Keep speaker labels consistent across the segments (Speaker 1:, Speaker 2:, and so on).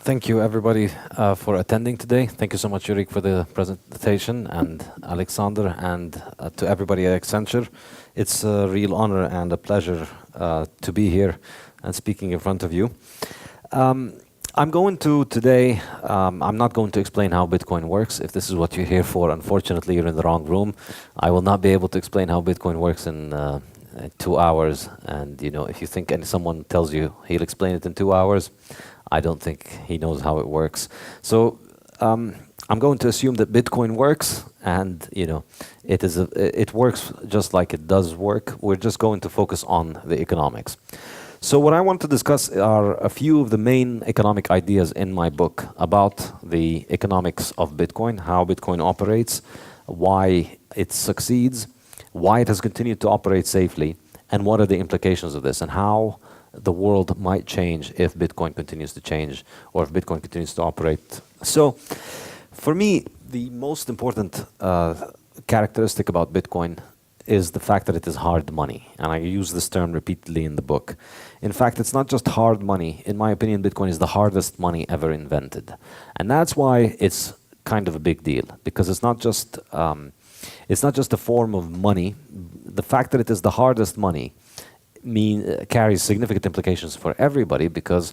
Speaker 1: Thank you, everybody, for attending today. Thank you so much, Yurik, for the presentation, and Alexander, and to everybody at Accenture. It's a real honor and a pleasure to be here and speaking in front of you. I'm going to today, I'm not going to explain how Bitcoin works. If this is what you're here for, unfortunately, you're in the wrong room. I will not be able to explain how Bitcoin works in 2 hours. And if you think someone tells you he'll explain it in 2 hours, I don't think he knows how it works. So I'm going to assume that Bitcoin works, and it works just like it does work. We're just going to focus on the economics. So what I want to discuss are a few of the main economic ideas in my book about the economics of Bitcoin, how Bitcoin operates, why it succeeds, why it has continued to operate safely, and what are the implications of this, and how the world might change if Bitcoin continues to change, or if Bitcoin continues to operate. So for me, the most important characteristic about Bitcoin is the fact that it is hard money. And I use this term repeatedly in the book. In fact, it's not just hard money. In my opinion, Bitcoin is the hardest money ever invented. And that's why it's kind of a big deal, because it's not just a form of money. The fact that it is the hardest money carries significant implications for everybody, because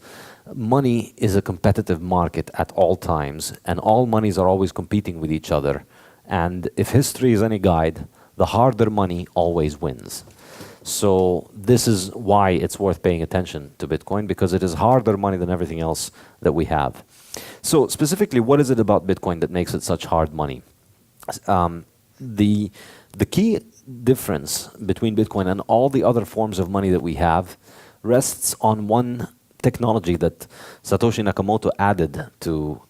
Speaker 1: money is a competitive market at all times, and all monies are always competing with each other. And if history is any guide, the harder money always wins. So this is why it's worth paying attention to Bitcoin, because it is harder money than everything else that we have. So specifically, what is it about Bitcoin that makes it such hard money? The key difference between Bitcoin and all the other forms of money that we have rests on one technology that Satoshi Nakamoto added to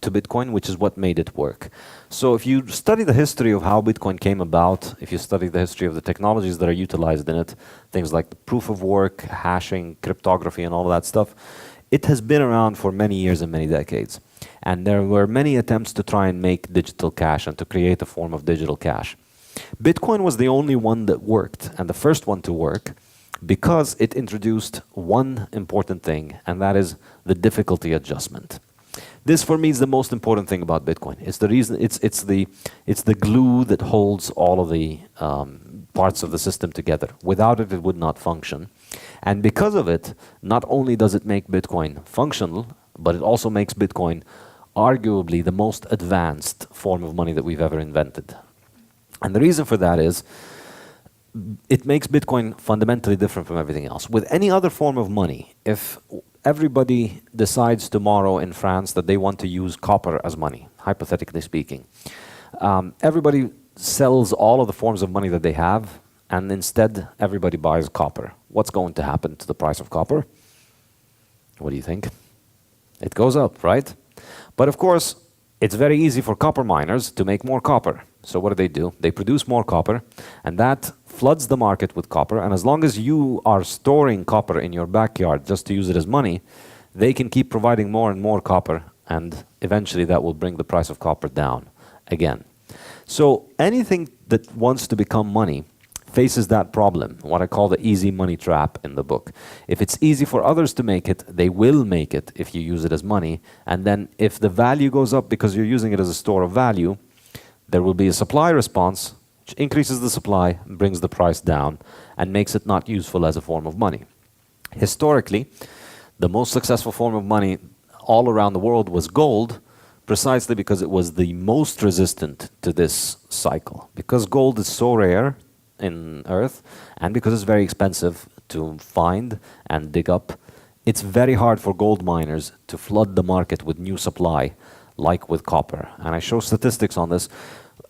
Speaker 1: Bitcoin, which is what made it work. So if you study the history of how Bitcoin came about, if you study the history of the technologies that are utilized in it, things like proof of work, hashing, cryptography, and all of that stuff, it has been around for many years and many decades. And there were many attempts to try and make digital cash and to create a form of digital cash. Bitcoin was the only one that worked, and the first one to work, because it introduced one important thing, and that is the difficulty adjustment. This, for me, is the most important thing about Bitcoin. It's the reason. It's the glue that holds all of the parts of the system together. Without it, it would not function. And because of it, not only does it make Bitcoin functional, but it also makes Bitcoin arguably the most advanced form of money that we've ever invented. And the reason for that is it makes Bitcoin fundamentally different from everything else. With any other form of money, if everybody decides tomorrow in France that they want to use copper as money, hypothetically speaking, everybody sells all of the forms of money that they have, and instead everybody buys copper. What's going to happen to the price of copper? What do you think? It goes up, right? But of course, it's very easy for copper miners to make more copper. So what do? They produce more copper, and that floods the market with copper. And as long as you are storing copper in your backyard just to use it as money, they can keep providing more and more copper, and eventually that will bring the price of copper down again. So anything that wants to become money faces that problem, what I call the easy money trap in the book. If it's easy for others to make it, they will make it if you use it as money. And then if the value goes up because you're using it as a store of value, there will be a supply response, which increases the supply, brings the price down, and makes it not useful as a form of money. Historically, the most successful form of money all around the world was gold, precisely because it was the most resistant to this cycle. Because gold is so rare in Earth, and because it's very expensive to find and dig up, it's very hard for gold miners to flood the market with new supply, like with copper. And I show statistics on this.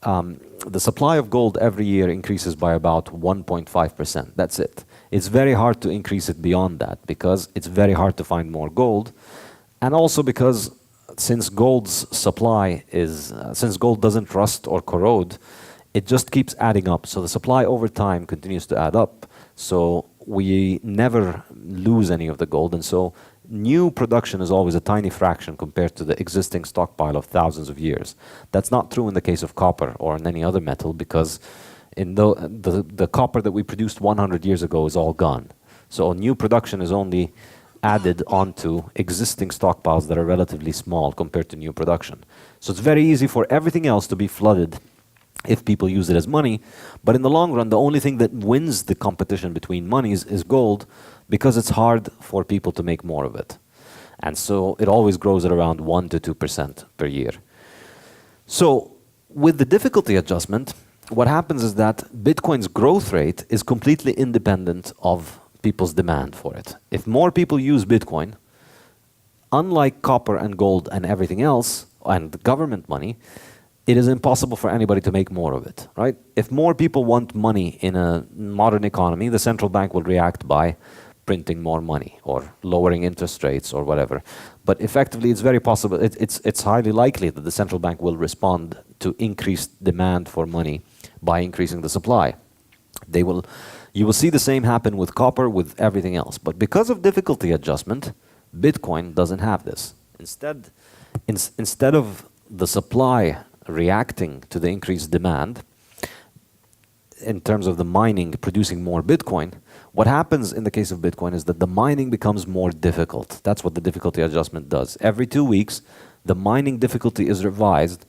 Speaker 1: The supply of gold every year increases by about 1.5%. That's it. It's very hard to increase it beyond that, because it's very hard to find more gold. And also because since gold's supply is, since gold doesn't rust or corrode, it just keeps adding up. So the supply over time continues to add up. So we never lose any of the gold. And so new production is always a tiny fraction compared to the existing stockpile of thousands of years. That's not true in the case of copper or in any other metal, because in the copper that we produced 100 years ago is all gone. So new production is only added onto existing stockpiles that are relatively small compared to new production. So it's very easy for everything else to be flooded if people use it as money. But in the long run, the only thing that wins the competition between monies is gold, because it's hard for people to make more of it. And so it always grows at around 1 to 2% per year. So with the difficulty adjustment, what happens is that Bitcoin's growth rate is completely independent of people's demand for it. If more people use Bitcoin, unlike copper and gold and everything else, and government money, it is impossible for anybody to make more of it, right? If more people want money in a modern economy, the central bank will react by printing more money or lowering interest rates or whatever. But effectively, it's very possible, it's highly likely that the central bank will respond to increased demand for money by increasing the supply. You will see the same happen with copper, with everything else. But because of difficulty adjustment, Bitcoin doesn't have this. Instead of the supply reacting to the increased demand, in terms of the mining producing more Bitcoin, what happens in the case of Bitcoin is that the mining becomes more difficult. That's what the difficulty adjustment does. Every 2 weeks, the mining difficulty is revised,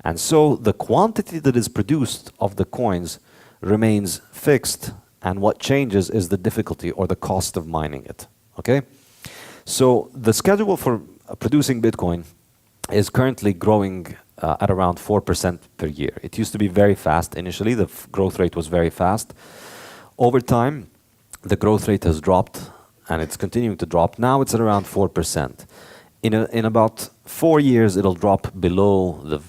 Speaker 1: and so the quantity that is produced of the coins remains fixed, and what changes is the difficulty or the cost of mining it. Okay? So the schedule for producing Bitcoin is currently growing at around 4% per year. It used to be very fast initially. The growth rate was very fast. Over time, the growth rate has dropped, and it's continuing to drop. Now it's at around 4%. In about 4 years, it'll drop below the,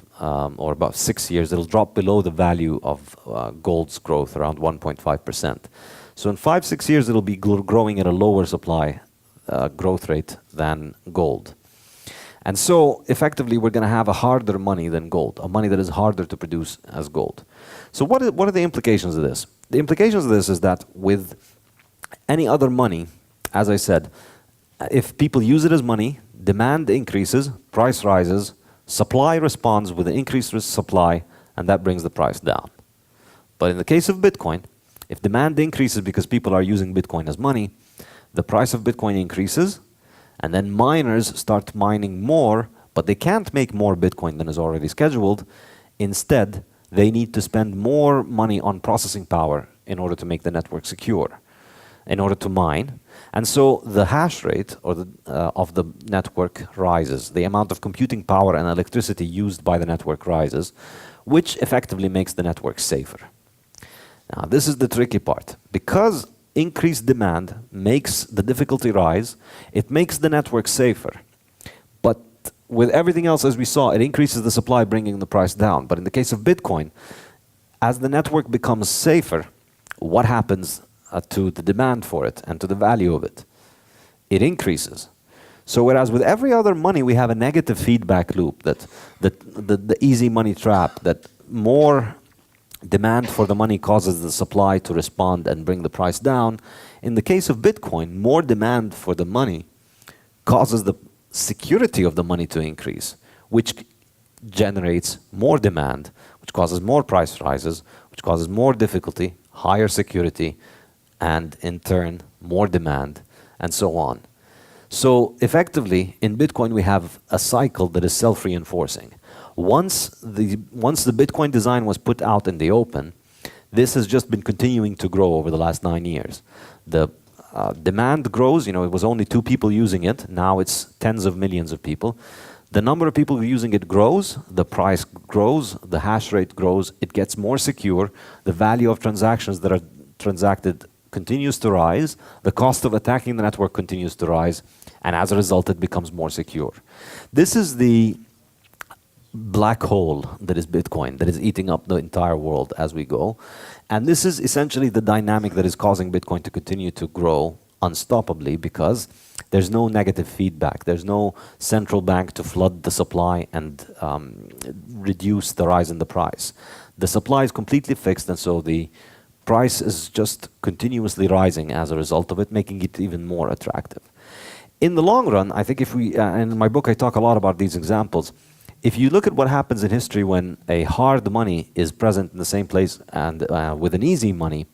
Speaker 1: or about 6 years, it'll drop below the value of gold's growth, around 1.5%. So in 5-6 years, it'll be growing at a lower supply growth rate than gold. And so, effectively, we're going to have a harder money than gold, a money that is harder to produce as gold. So what are the implications of this? The implications of this is that with any other money, as I said, if people use it as money, demand increases, price rises, supply responds with an increased supply, and that brings the price down. But in the case of Bitcoin, if demand increases because people are using Bitcoin as money, the price of Bitcoin increases, and then miners start mining more, but they can't make more Bitcoin than is already scheduled. Instead, they need to spend more money on processing power in order to make the network secure, in order to mine. And so the hash rate of the network rises. The amount of computing power and electricity used by the network rises, which effectively makes the network safer. Now, this is the tricky part. Because increased demand makes the difficulty rise, it makes the network safer. But with everything else, as we saw, it increases the supply, bringing the price down. But in the case of Bitcoin, as the network becomes safer, what happens to the demand for it and to the value of it? It increases. So whereas with every other money, we have a negative feedback loop, that the easy money trap, that more demand for the money causes the supply to respond and bring the price down. In the case of Bitcoin, more demand for the money causes the security of the money to increase, which generates more demand, which causes more price rises, which causes more difficulty, higher security, and in turn, more demand, and so on. So effectively, in Bitcoin, we have a cycle that is self-reinforcing. Once the Bitcoin design was put out in the open, this has just been continuing to grow over the last 9 years. The demand grows. It was only 2 people using it. Now it's tens of millions of people. The number of people using it grows. The price grows. The hash rate grows. It gets more secure. The value of transactions that are transacted continues to rise. The cost of attacking the network continues to rise. And as a result, it becomes more secure. This is the black hole that is Bitcoin, that is eating up the entire world as we go. And this is essentially the dynamic that is causing Bitcoin to continue to grow unstoppably, because there's no negative feedback. There's no central bank to flood the supply and reduce the rise in the price. The supply is completely fixed, and so the price is just continuously rising as a result of it, making it even more attractive. In the long run, I think and in my book I talk a lot about these examples. If you look at what happens in history when a hard money is present in the same place and with an easy money,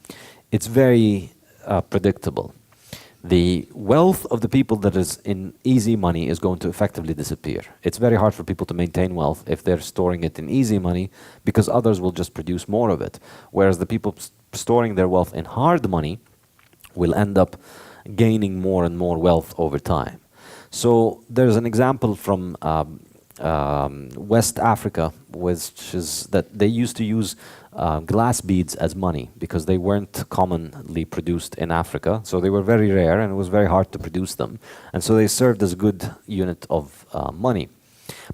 Speaker 1: it's very predictable. the wealth of the people that is in easy money is going to effectively disappear. It's very hard for people to maintain wealth if they're storing it in easy money, because others will just produce more of it. Whereas the people storing their wealth in hard money will end up gaining more and more wealth over time. So there's an example from West Africa, which is that they used to use glass beads as money because they weren't commonly produced in Africa. So they were very rare and it was very hard to produce them. And so they served as a good unit of money.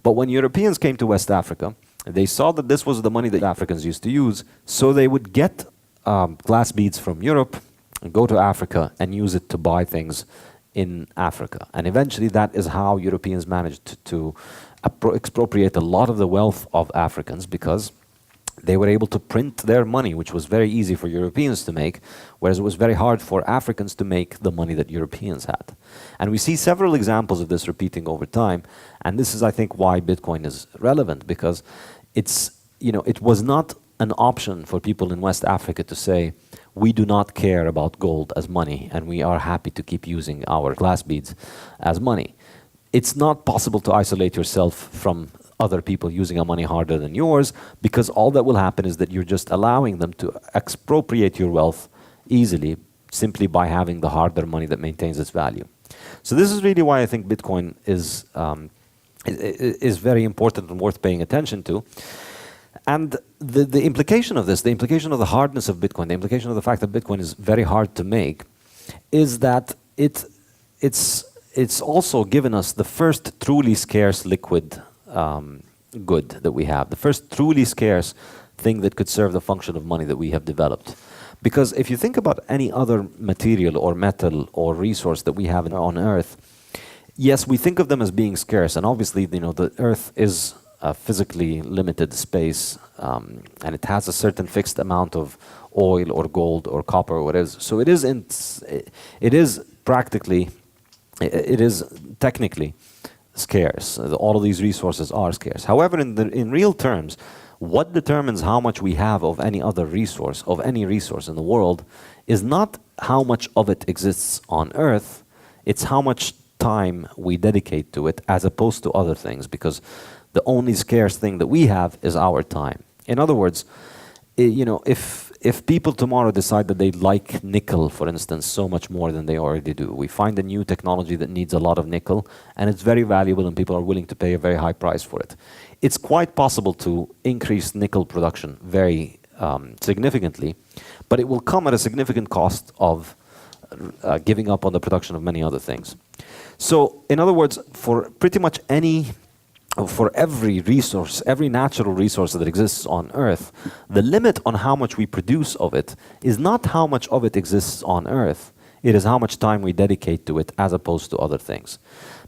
Speaker 1: But when Europeans came to West Africa, they saw that this was the money that Africans used to use. So they would get glass beads from Europe and go to Africa and use it to buy things in Africa. And eventually that is how Europeans managed to expropriate a lot of the wealth of Africans, because they were able to print their money, which was very easy for Europeans to make, whereas it was very hard for Africans to make the money that Europeans had. And we see several examples of this repeating over time, and this is, I think, why Bitcoin is relevant, because it's, it was not an option for people in West Africa to say, we do not care about gold as money, and we are happy to keep using our glass beads as money. It's not possible to isolate yourself from other people using a money harder than yours, because all that will happen is that you're just allowing them to expropriate your wealth easily simply by having the harder money that maintains its value. So this is really why I think Bitcoin is very important and worth paying attention to. And the implication of this, the implication of the hardness of Bitcoin, the implication of the fact that Bitcoin is very hard to make, is that it's also given us the first truly scarce liquid good that we have, the first truly scarce thing that could serve the function of money that we have developed. Because if you think about any other material or metal or resource that we have on Earth, yes, we think of them as being scarce, and obviously, the Earth is a physically limited space, and it has a certain fixed amount of oil or gold or copper or whatever. So it is technically scarce. All of these resources are scarce. However, in real terms, what determines how much we have of any other resource, of any resource in the world, is not how much of it exists on Earth, it's how much time we dedicate to it as opposed to other things, because the only scarce thing that we have is our time. In other words, if people tomorrow decide that they like nickel, for instance, so much more than they already do, we find a new technology that needs a lot of nickel, and it's very valuable and people are willing to pay a very high price for it. It's quite possible to increase nickel production very significantly, but it will come at a significant cost of giving up on the production of many other things. So, in other words, for pretty much for every resource, every natural resource that exists on Earth, the limit on how much we produce of it is not how much of it exists on Earth, it is how much time we dedicate to it as opposed to other things.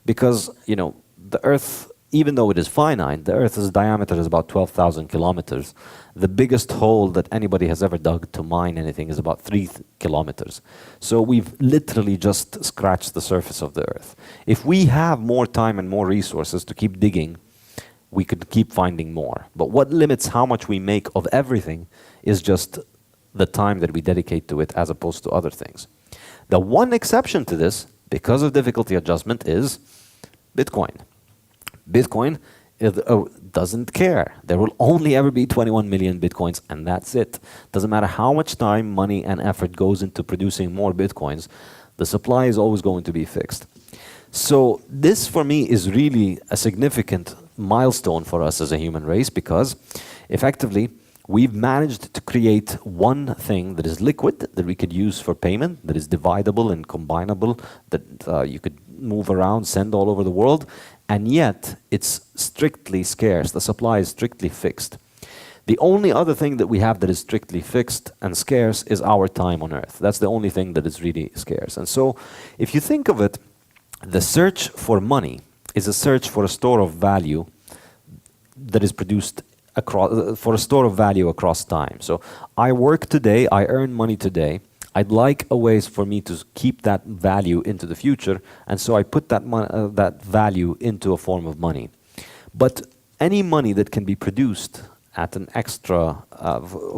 Speaker 1: Because, the Earth, even though it is finite, the Earth's diameter is about 12,000 kilometers. The biggest hole that anybody has ever dug to mine anything is about 3 kilometers. So we've literally just scratched the surface of the Earth. If we have more time and more resources to keep digging, we could keep finding more. But what limits how much we make of everything is just the time that we dedicate to it as opposed to other things. The one exception to this, because of difficulty adjustment, is Bitcoin. Bitcoin doesn't care. There will only ever be 21 million Bitcoins, and that's it. Doesn't matter how much time, money, and effort goes into producing more Bitcoins, the supply is always going to be fixed. So this, for me, is really a significant milestone for us as a human race, because effectively, we've managed to create one thing that is liquid, that we could use for payment, that is dividable and combinable, that you could move around, send all over the world, and yet it's strictly scarce. The supply is strictly fixed. The only other thing that we have that is strictly fixed and scarce is our time on Earth. That's the only thing that is really scarce. And so, if you think of it, the search for money is a search for a store of value that is produced across, for a store of value across time. So I work today, I earn money today, I'd like a ways for me to keep that value into the future, and so I put that value into a form of money. But any money that can be produced at an extra,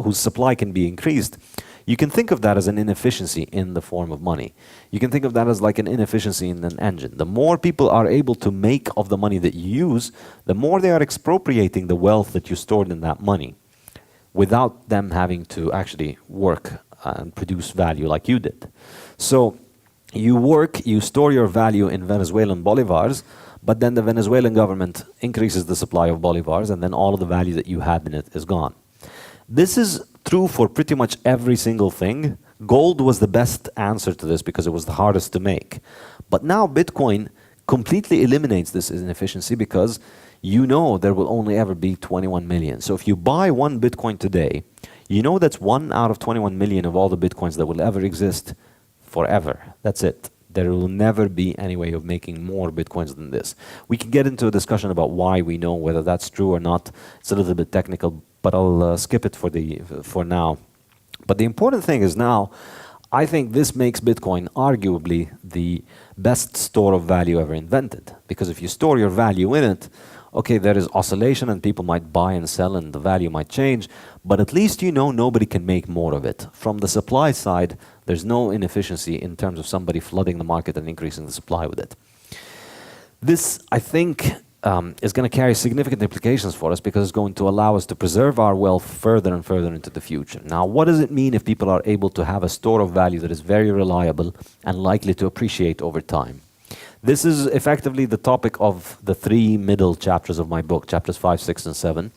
Speaker 1: whose supply can be increased, You can think of that as an inefficiency in the form of money. You can think of that as like an inefficiency in an engine. The more people are able to make of the money that you use, the more they are expropriating the wealth that you stored in that money without them having to actually work and produce value like you did. So you work, you store your value in Venezuelan bolivars, but then the Venezuelan government increases the supply of bolivars, and then all of the value that you had in it is gone. This is true for pretty much every single thing. Gold was the best answer to this because it was the hardest to make. But now Bitcoin completely eliminates this inefficiency because you know there will only ever be 21 million. So if you buy one Bitcoin today, you know that's 1 out of 21 million of all the Bitcoins that will ever exist forever. That's it. There will never be any way of making more Bitcoins than this. We can get into a discussion about why we know whether that's true or not. It's a little bit technical, but I'll skip it for now. But the important thing is now, I think this makes Bitcoin arguably the best store of value ever invented. Because if you store your value in it, okay, there is oscillation and people might buy and sell and the value might change, but at least you know nobody can make more of it. From the supply side, there's no inefficiency in terms of somebody flooding the market and increasing the supply with it. This, I think, is going to carry significant implications for us because it's going to allow us to preserve our wealth further and further into the future. Now, what does it mean if people are able to have a store of value that is very reliable and likely to appreciate over time? This is effectively the topic of the 3 middle chapters of my book, chapters 5, 6, and 7,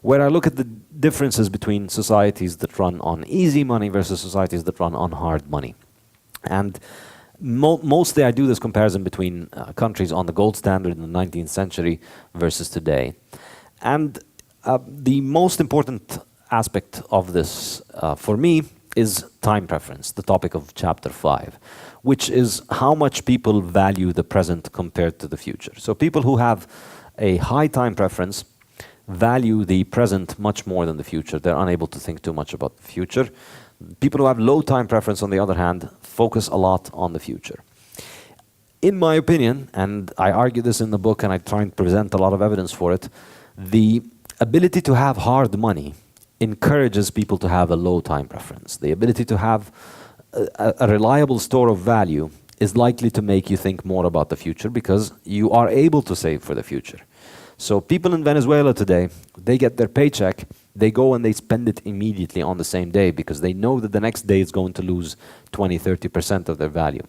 Speaker 1: where I look at the differences between societies that run on easy money versus societies that run on hard money. And mostly I do this comparison between countries on the gold standard in the 19th century versus today. And the most important aspect of this for me is time preference, the topic of chapter 5, which is how much people value the present compared to the future. So people who have a high time preference value the present much more than the future. They're unable to think too much about the future. People who have low time preference, on the other hand, focus a lot on the future. In my opinion, and I argue this in the book and I try and present a lot of evidence for it, the ability to have hard money encourages people to have a low time preference. The ability to have a reliable store of value is likely to make you think more about the future because you are able to save for the future. So people in Venezuela today, they get their paycheck, they go and they spend it immediately on the same day because they know that the next day is going to lose 20-30% of their value.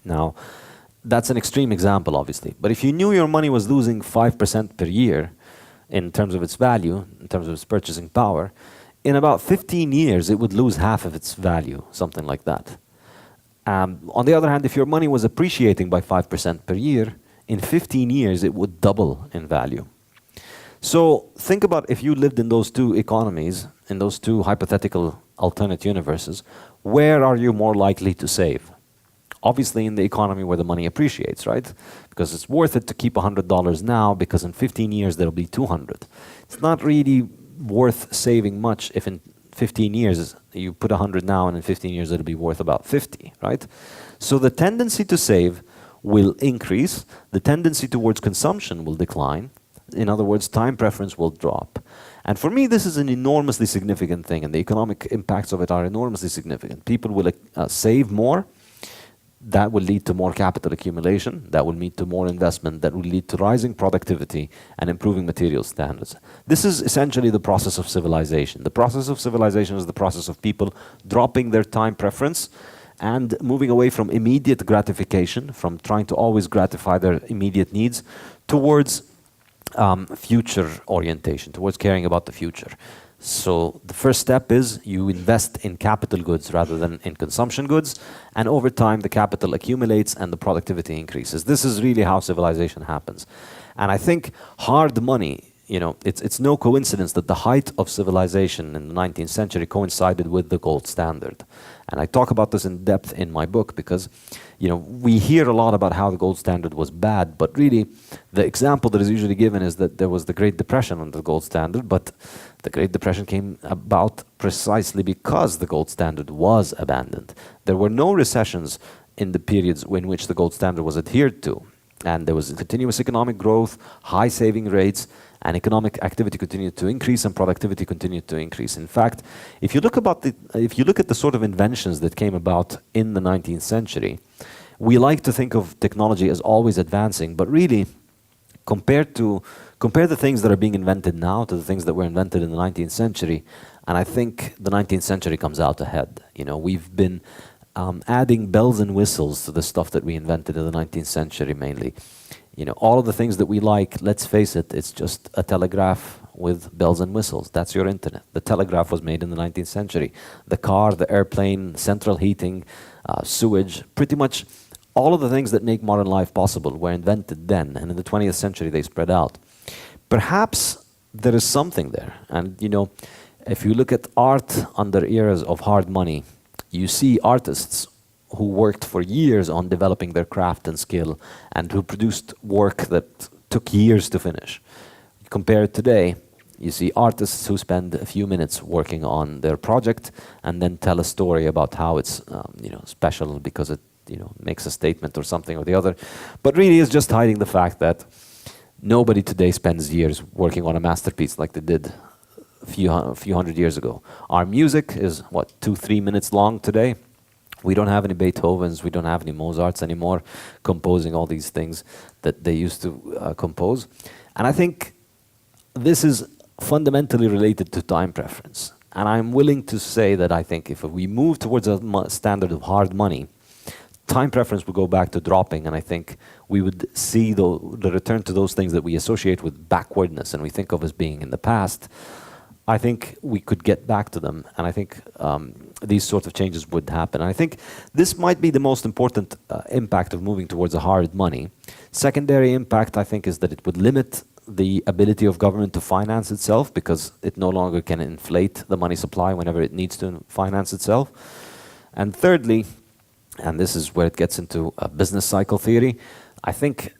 Speaker 1: Now, that's an extreme example, obviously. But if you knew your money was losing 5% per year in terms of its value, in terms of its purchasing power, in about 15 years, it would lose half of its value, something like that. On the other hand, if your money was appreciating by 5% per year, in 15 years, it would double in value. So think about if you lived in those two economies, in those two hypothetical alternate universes, where are you more likely to save? Obviously in the economy where the money appreciates, right? Because it's worth it to keep $100 now because in 15 years there'll be 200. It's not really worth saving much if in 15 years you put 100 now and in 15 years it'll be worth about 50, right? So the tendency to save will increase, the tendency towards consumption will decline. In other words, time preference will drop. And for me, this is an enormously significant thing, and the economic impacts of it are enormously significant. People will save more. That will lead to more capital accumulation. That will lead to more investment. That will lead to rising productivity and improving material standards. This is essentially the process of civilization. The process of civilization is the process of people dropping their time preference and moving away from immediate gratification, from trying to always gratify their immediate needs, towards future orientation, towards caring about the future. So the first step is you invest in capital goods rather than in consumption goods, and over time the capital accumulates and the productivity increases. This is really how civilization happens. And I think hard money, you know, it's no coincidence that the height of civilization in the 19th century coincided with the gold standard. And I talk about this in depth in my book because, you know, we hear a lot about how the gold standard was bad, but really the example that is usually given is that there was the Great Depression under the gold standard, but the Great Depression came about precisely because the gold standard was abandoned. There were no recessions in the periods in which the gold standard was adhered to. And there was continuous economic growth, high saving rates, and economic activity continued to increase and productivity continued to increase. In fact, if you look at the sort of inventions that came about in the 19th century, we like to think of technology as always advancing, but really, compare the things that are being invented now to the things that were invented in the 19th century, and I think the 19th century comes out ahead. You know, we've been adding bells and whistles to the stuff that we invented in the 19th century mainly. You know, all of the things that we like, let's face it, it's just a telegraph with bells and whistles. That's your internet. The telegraph was made in the 19th century. The car, the airplane, central heating, sewage, pretty much all of the things that make modern life possible were invented then, and in the 20th century they spread out. Perhaps there is something there, and you know, if you look at art under eras of hard money, you see artists who worked for years on developing their craft and skill and who produced work that took years to finish. Compared today, you see artists who spend a few minutes working on their project and then tell a story about how it's you know, special because it makes a statement or something or the other, but really is just hiding the fact that nobody today spends years working on a masterpiece like they did a few hundred years ago. Our music is, what, 2-3 minutes long today? We don't have any Beethovens, we don't have any Mozarts anymore composing all these things that they used to compose. And I think this is fundamentally related to time preference. And I'm willing to say that I think if we move towards a standard of hard money, time preference would go back to dropping, and I think we would see the return to those things that we associate with backwardness and we think of as being in the past. I think we could get back to them, and I think these sorts of changes would happen. And I think this might be the most important impact of moving towards a hard money. Secondary impact, I think, is that it would limit the ability of government to finance itself because it no longer can inflate the money supply whenever it needs to finance itself. And thirdly, and this is where it gets into a business cycle theory, I think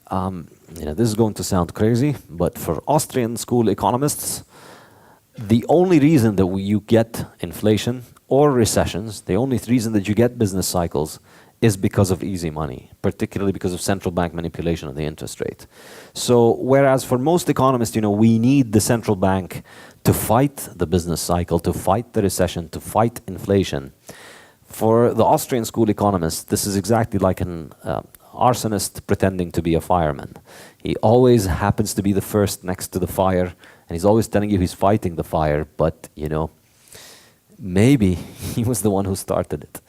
Speaker 1: this is going to sound crazy, but for Austrian school economists, the only reason that you get inflation or recessions, the only reason that you get business cycles is because of easy money, particularly because of central bank manipulation of the interest rate. So whereas for most economists, we need the central bank to fight the business cycle, to fight the recession, to fight inflation, for the Austrian school economists, this is exactly like an arsonist pretending to be a fireman. He always happens to be the first next to the fire, and he's always telling you he's fighting the fire, but, maybe he was the one who started it.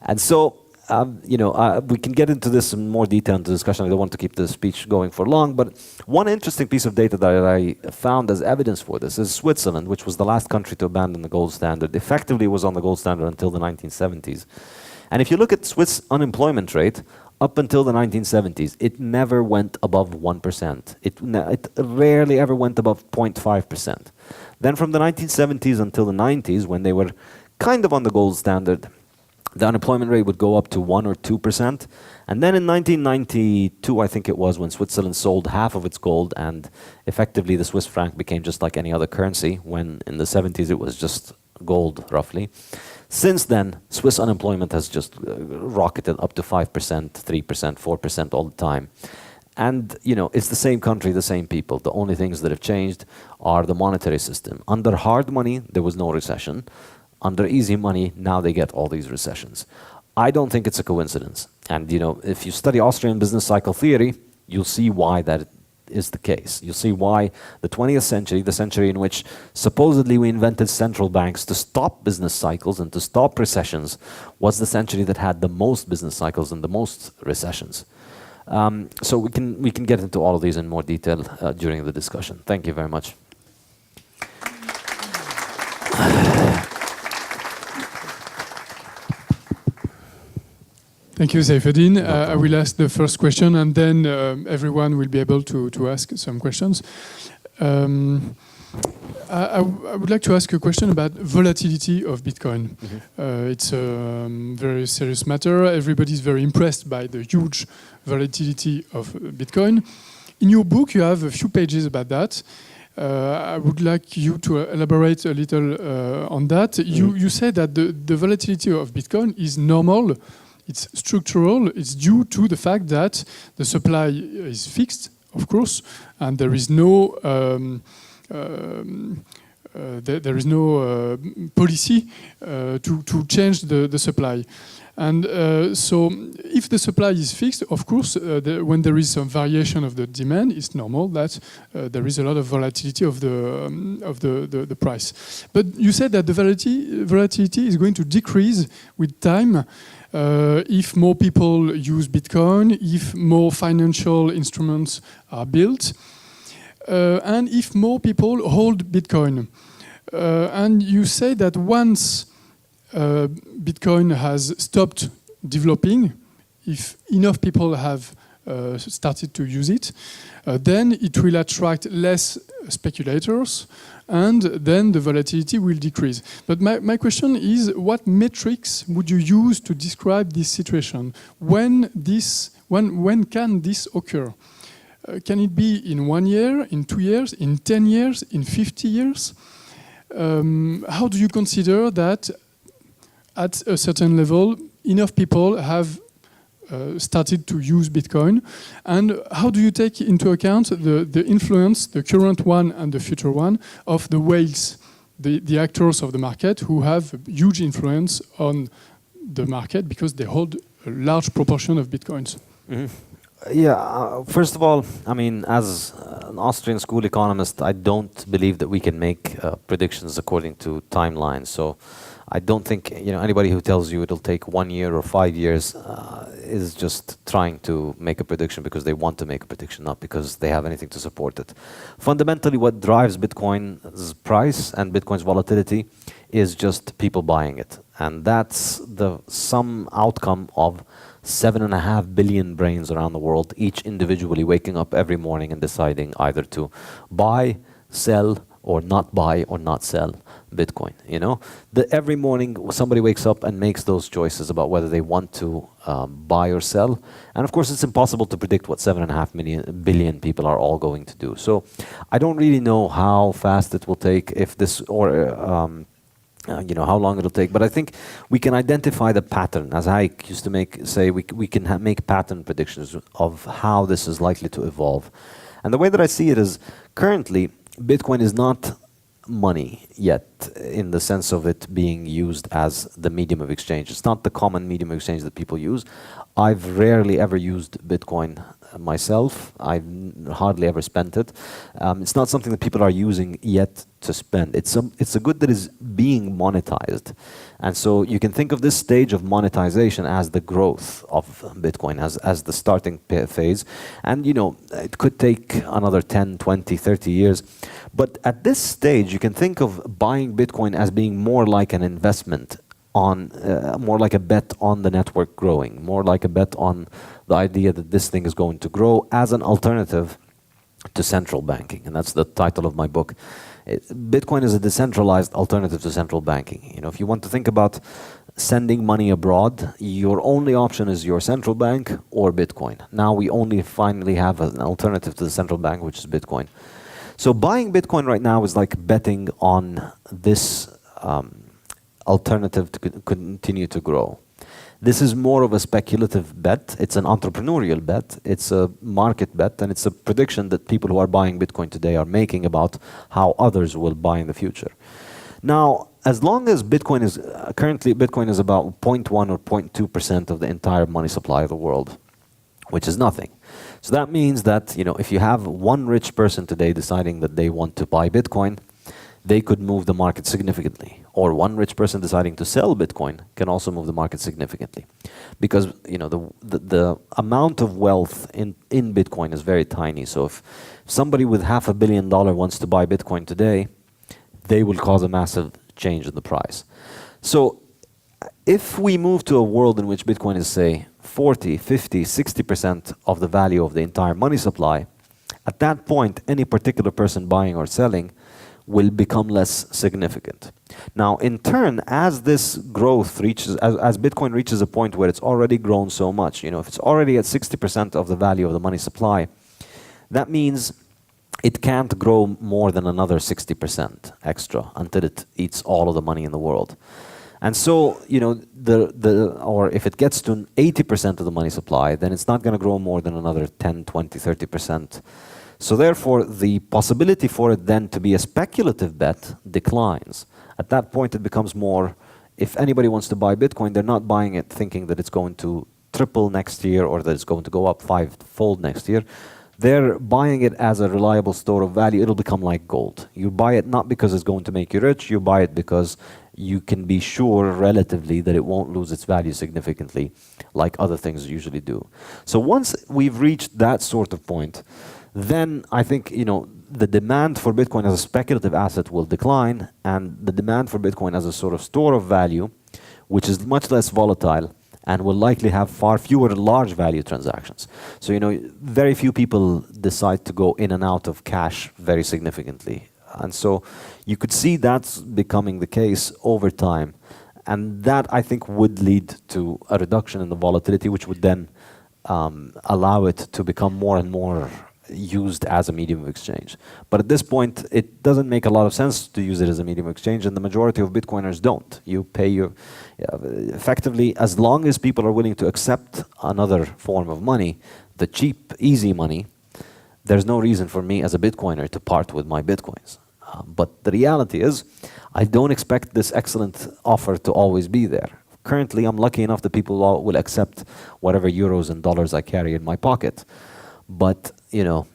Speaker 1: And so, we can get into this in more detail in the discussion. I don't want to keep the speech going for long, but one interesting piece of data that I found as evidence for this is Switzerland, which was the last country to abandon the gold standard. Effectively was on the gold standard until the 1970s. And if you look at Swiss unemployment rate, up until the 1970s, it never went above 1%. It rarely ever went above 0.5%. Then from the 1970s until the 90s, when they were kind of on the gold standard, the unemployment rate would go up to 1 or 2%. And then in 1992, I think it was, when Switzerland sold half of its gold and effectively the Swiss franc became just like any other currency, when in the 70s it was just gold, roughly. Since then, Swiss unemployment has just rocketed up to 5%, 3%, 4% all the time. And, it's the same country, the same people. The only things that have changed are the monetary system. Under hard money, there was no recession. Under easy money, now they get all these recessions. I don't think it's a coincidence. And, if you study Austrian business cycle theory, you'll see why that is the case. You'll see why the 20th century, the century in which supposedly we invented central banks to stop business cycles and to stop recessions, was the century that had the most business cycles and the most recessions. So we can get into all of these in more detail during the discussion. Thank you very much.
Speaker 2: Thank you, Saifedean. I will ask the first question, and then everyone will be able to ask some questions. I would like to ask a question about volatility of Bitcoin. Mm-hmm. It's a very serious matter. Everybody's very impressed by the huge volatility of Bitcoin. In your book, you have a few pages about that. I would like you to elaborate a little on that. Mm-hmm. You say that the volatility of Bitcoin is normal it's structural. It's due to the fact that the supply is fixed, of course, and there is no there is no policy to change the supply. And so if the supply is fixed, of course, when there is some variation of the demand, it's normal that there is a lot of volatility of the price. But you said that the volatility is going to decrease with time if more people use Bitcoin, if more financial instruments are built, and if more people hold Bitcoin. And you say that once Bitcoin has stopped developing, if enough people have started to use it, then it will attract less speculators, and then the volatility will decrease. But my question is, what metrics would you use to describe this situation? When can this occur? Can it be in 1 year, in 2 years, in 10 years, in 50 years? How do you consider that at a certain level, enough people have started to use Bitcoin? And how do you take into account the influence, the current one and the future one, of the whales, the actors of the market who have a huge influence on the market because they hold a large proportion of Bitcoins?
Speaker 1: Mm-hmm. Yeah, first of all, I mean, as an Austrian school economist, I don't believe that we can make predictions according to timelines. So I don't think anybody who tells you it'll take 1 year or 5 years is just trying to make a prediction because they want to make a prediction, not because they have anything to support it. Fundamentally, what drives Bitcoin's price and Bitcoin's volatility is just people buying it. And that's the sum outcome of 7.5 billion brains around the world, each individually waking up every morning and deciding either to buy, sell, or not buy or not sell Bitcoin. Every morning somebody wakes up and makes those choices about whether they want to buy or sell. And of course, it's impossible to predict what 7.5 billion people are all going to do. So I don't really know how fast it will take, if this or how long it'll take, but I think we can identify the pattern. As I used to say, we can make pattern predictions of how this is likely to evolve. And the way that I see it is, currently, Bitcoin is not money yet, in the sense of it being used as the medium of exchange. It's not the common medium of exchange that people use. I've rarely ever used Bitcoin myself. I've hardly ever spent it. It's not something that people are using yet to spend. It's a good that is being monetized. And so you can think of this stage of monetization as the growth of Bitcoin, as the starting phase. And it could take another 10, 20, 30 years. But at this stage, you can think of buying Bitcoin as being more like an investment, more like a bet on the network growing, more like a bet on the idea that this thing is going to grow as an alternative to central banking. And that's the title of my book. Bitcoin is a decentralized alternative to central banking. If you want to think about sending money abroad, your only option is your central bank or Bitcoin. Now we only finally have an alternative to the central bank, which is Bitcoin. So buying Bitcoin right now is like betting on this alternative to continue to grow. This is more of a speculative bet. It's an entrepreneurial bet. It's a market bet, and it's a prediction that people who are buying Bitcoin today are making about how others will buy in the future. Now, as long as Bitcoin is currently about 0.1 or 0.2% of the entire money supply of the world, which is nothing. So that means that if you have one rich person today deciding that they want to buy Bitcoin, they could move the market significantly. Or one rich person deciding to sell Bitcoin can also move the market significantly. Because the amount of wealth in Bitcoin is very tiny. So if somebody with $500 million wants to buy Bitcoin today, they will cause a massive change in the price. So if we move to a world in which Bitcoin is, say, 40, 50, 60% of the value of the entire money supply, at that point, any particular person buying or selling will become less significant. Now, in turn, as this growth reaches, as Bitcoin reaches a point where it's already grown so much, if it's already at 60% of the value of the money supply, that means it can't grow more than another 60% extra until it eats all of the money in the world. And so, or if it gets to 80% of the money supply, then it's not going to grow more than another 10, 20, 30%. So therefore, the possibility for it then to be a speculative bet declines. At that point, it becomes more, if anybody wants to buy Bitcoin, they're not buying it thinking that it's going to triple next year or that it's going to go up 5-fold next year. They're buying it as a reliable store of value. It'll become like gold. You buy it not because it's going to make you rich, you buy it because you can be sure relatively that it won't lose its value significantly like other things usually do. So once we've reached that sort of point, then I think, the demand for Bitcoin as a speculative asset will decline, and the demand for Bitcoin as a sort of store of value, which is much less volatile and will likely have far fewer large value transactions. So, very few people decide to go in and out of cash very significantly. And so you could see that's becoming the case over time. And that, I think, would lead to a reduction in the volatility, which would then allow it to become more and more used as a medium of exchange. But at this point, it doesn't make a lot of sense to use it as a medium of exchange, and the majority of Bitcoiners don't. You pay effectively, as long as people are willing to accept another form of money, the cheap, easy money, there's no reason for me as a Bitcoiner to part with my Bitcoins. But the reality is, I don't expect this excellent offer to always be there. Currently, I'm lucky enough that people will accept whatever euros and dollars I carry in my pocket. But,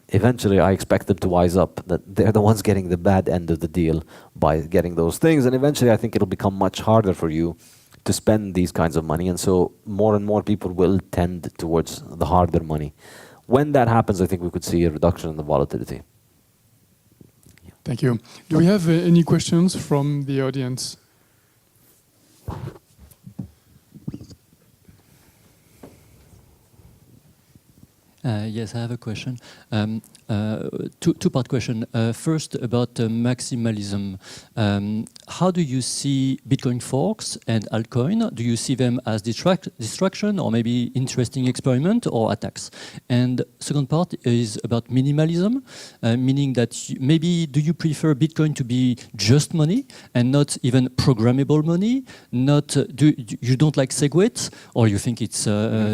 Speaker 1: eventually I expect them to wise up, that they're the ones getting the bad end of the deal by getting those things. And eventually I think it'll become much harder for you to spend these kinds of money. And so more and more people will tend towards the harder money. When that happens, I think we could see a reduction in the volatility.
Speaker 2: Thank you. Do we have any questions from the audience?
Speaker 3: Yes, I have a question. Two-part question. First, about maximalism. How do you see Bitcoin forks and altcoin? Do you see them as distraction or maybe interesting experiment or attacks? And second part is about minimalism, meaning that maybe do you prefer Bitcoin to be just money and not even programmable money? Not you don't like SegWit, or you think it's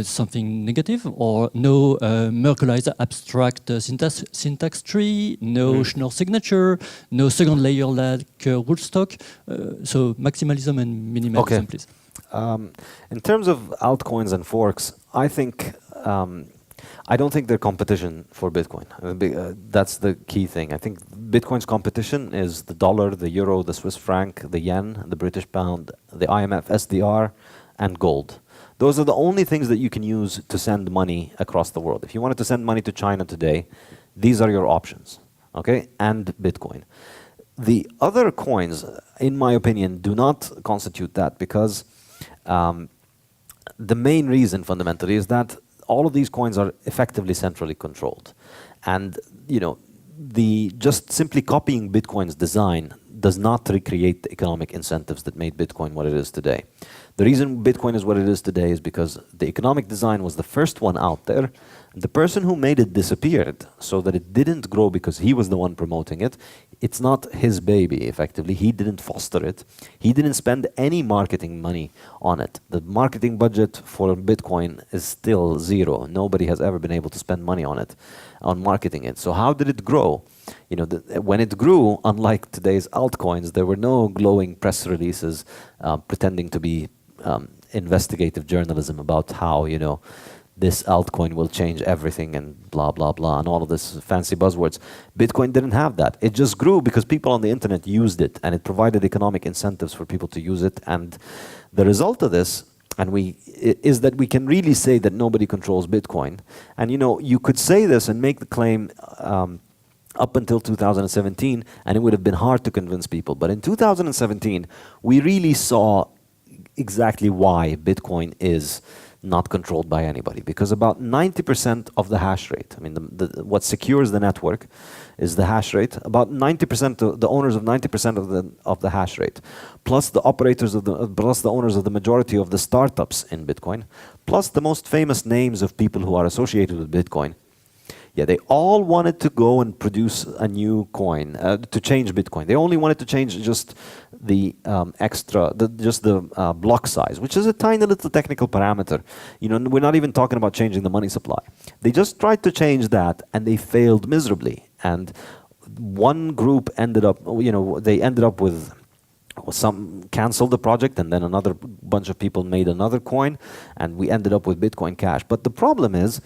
Speaker 3: something negative, or no Merkleized abstract syntax tree, no Schnorr signature, no second layer like rootstock. So maximalism and minimalism, please.
Speaker 1: In terms of altcoins and forks, I think I don't think they're competition for Bitcoin. That's the key thing. I think Bitcoin's competition is the dollar, the euro, the Swiss franc, the yen, the British pound, the IMF SDR, and gold. Those are the only things that you can use to send money across the world. If you wanted to send money to China today, these are your options, okay? And Bitcoin. The other coins, in my opinion, do not constitute that, because the main reason fundamentally is that all of these coins are effectively centrally controlled. And, just simply copying Bitcoin's design does not recreate the economic incentives that made Bitcoin what it is today. The reason Bitcoin is what it is today is because the economic design was the first one out there. The person who made it disappeared so that it didn't grow because he was the one promoting it. It's not his baby, effectively. He didn't foster it. He didn't spend any marketing money on it. The marketing budget for Bitcoin is still zero. Nobody has ever been able to spend money on it, on marketing it. So how did it grow? When it grew, unlike today's altcoins, there were no glowing press releases pretending to be investigative journalism about how, this altcoin will change everything and blah, blah, blah, and all of this fancy buzzwords. Bitcoin didn't have that. It just grew because people on the internet used it, and it provided economic incentives for people to use it. And the result of this is that we can really say that nobody controls Bitcoin. And you could say this and make the claim up until 2017, and it would have been hard to convince people. But in 2017, we really saw exactly why Bitcoin is not controlled by anybody, because about 90% of the hash rate, what secures the network is the hash rate. About 90% of the owners of 90% of the hash rate, plus the operators plus the owners of the majority of the startups in Bitcoin, plus the most famous names of people who are associated with Bitcoin. Yeah, they all wanted to go and produce a new coin to change Bitcoin. They only wanted to change just just the block size, which is a tiny little technical parameter. You know, we're not even talking about changing the money supply. They just tried to change that, and they failed miserably. And one group ended up, you know, they ended up with some canceled the project, and then another bunch of people made another coin, and we ended up with Bitcoin Cash. But the problem is,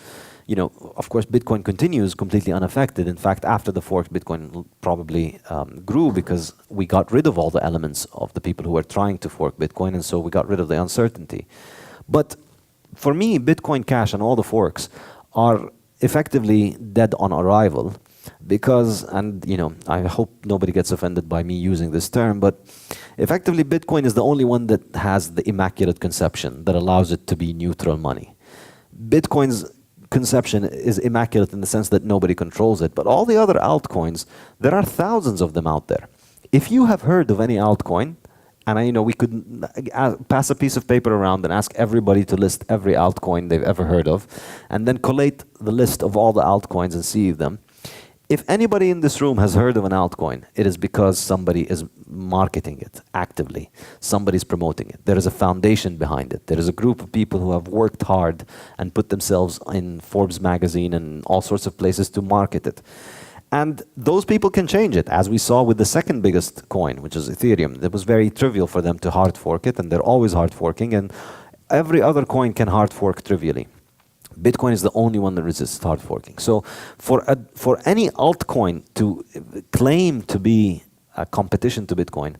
Speaker 1: you know, of course, Bitcoin continues completely unaffected. In fact, after the fork, Bitcoin probably grew because we got rid of all the elements of the people who were trying to fork Bitcoin, and so we got rid of the uncertainty. But for me, Bitcoin Cash and all the forks are effectively dead on arrival because, and you know, I hope nobody gets offended by me using this term, but effectively Bitcoin is the only one that has the immaculate conception that allows it to be neutral money. Bitcoin's conception is immaculate in the sense that nobody controls it, but all the other altcoins, there are thousands of them out there. If you have heard of any altcoin, and you know, we could pass a piece of paper around and ask everybody to list every altcoin they've ever heard of, and then collate the list of all the altcoins and see them. If anybody in this room has heard of an altcoin, it is because somebody is marketing it actively. Somebody's promoting it. There is a foundation behind it. There is a group of people who have worked hard and put themselves in Forbes magazine and all sorts of places to market it. And those people can change it, as we saw with the second biggest coin, which is Ethereum. It was very trivial for them to hard fork it, and they're always hard forking, and every other coin can hard fork trivially. Bitcoin is the only one that resists hard forking. So for any altcoin to claim to be a competition to Bitcoin,